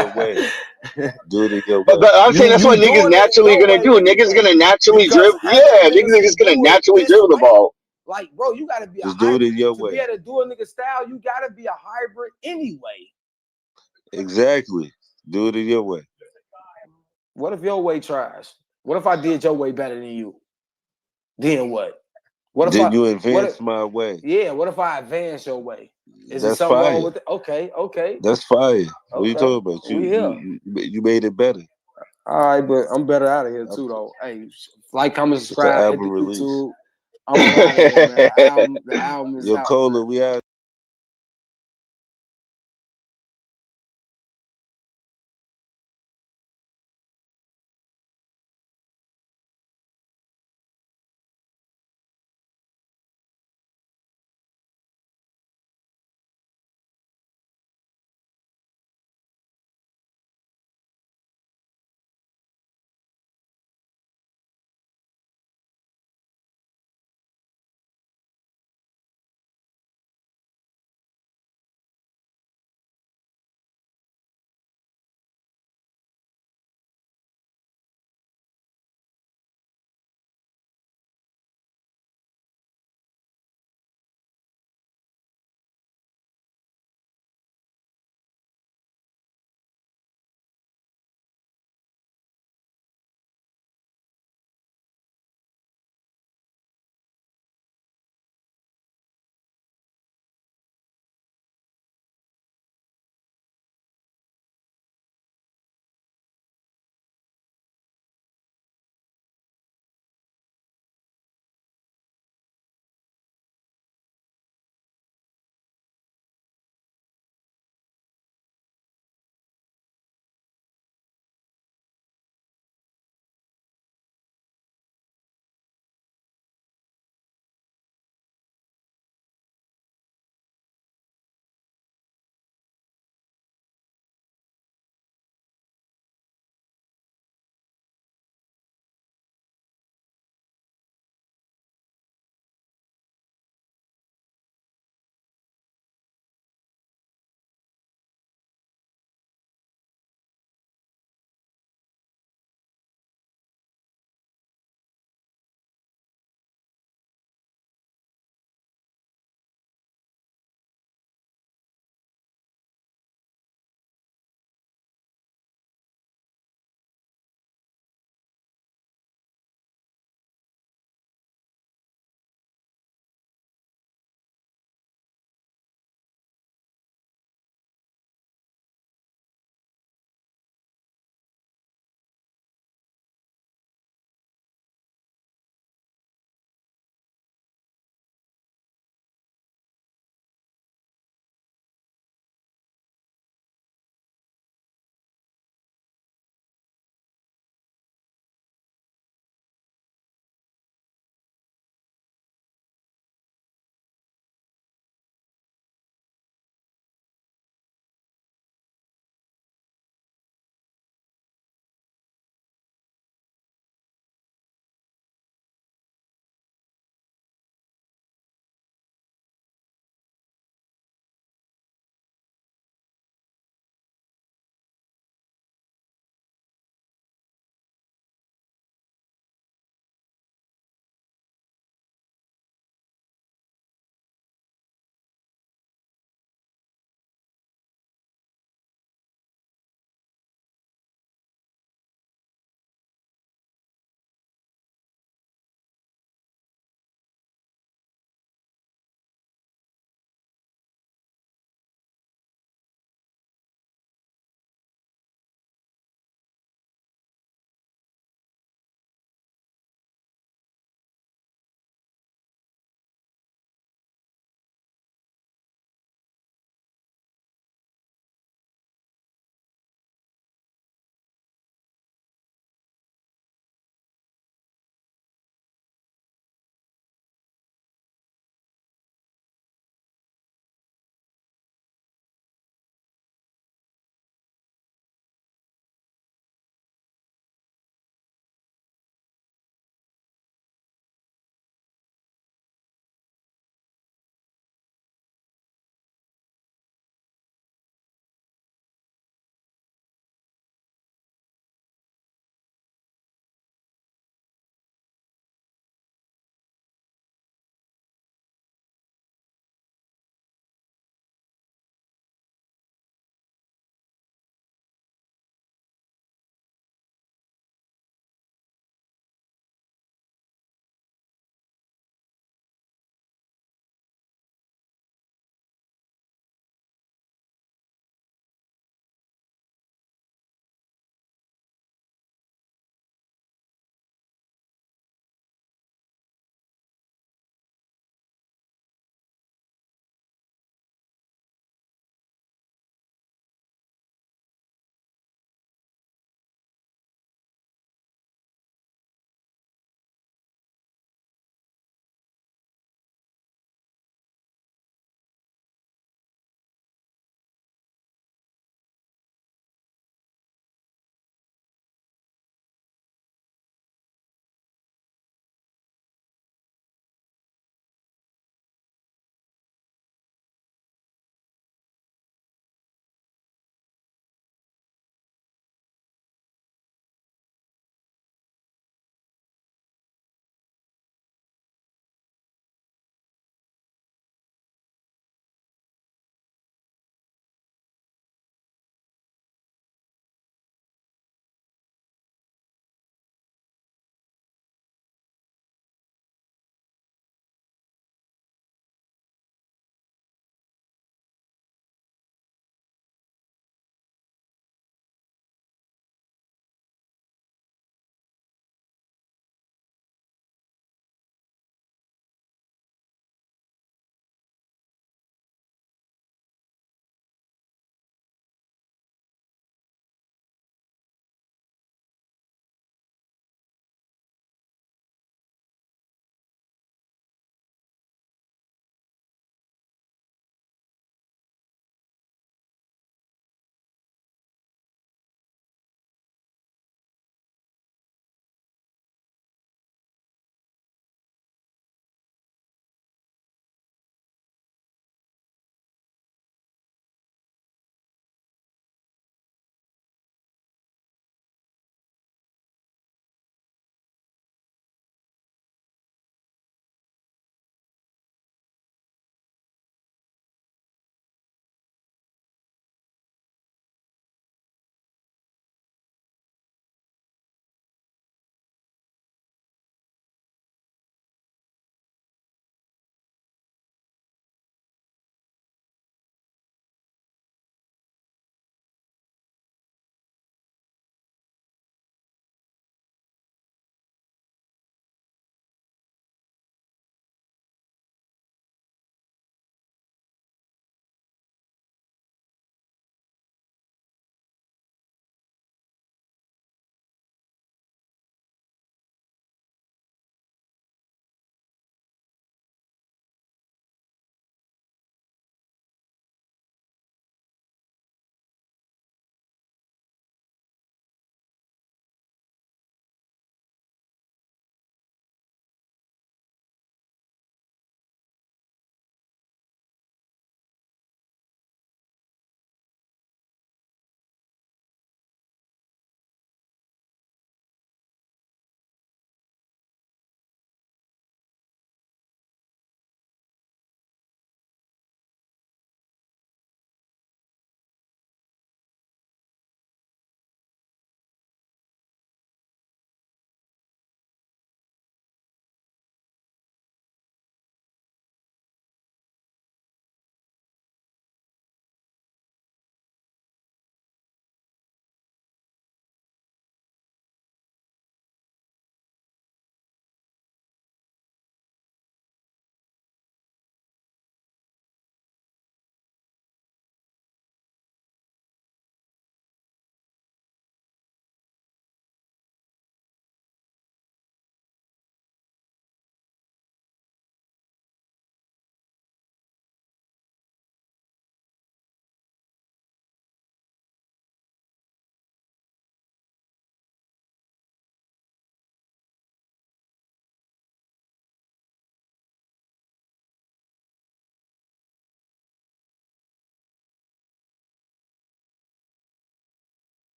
Do it in your way. But I'm saying that's what niggas naturally gonna do. Niggas gonna naturally dribble. Yeah, niggas are just gonna naturally dribble the ball. Like, bro, you gotta be just do it in your way. To be able to do a nigga style, you gotta be a hybrid anyway. Exactly. Do it in your way. What if your way trash? What if I did your way better than you? Then what? What if you advance my way? Yeah, what if I advance your way? Is That's there something fire. wrong with it? Okay. That's fire. What are you talking about? You made it better. All right, but I'm better out of here too, though. Hey, like, comment, subscribe, hit the YouTube. I'm out of here, man. The album is out. Yo, Cola, we out.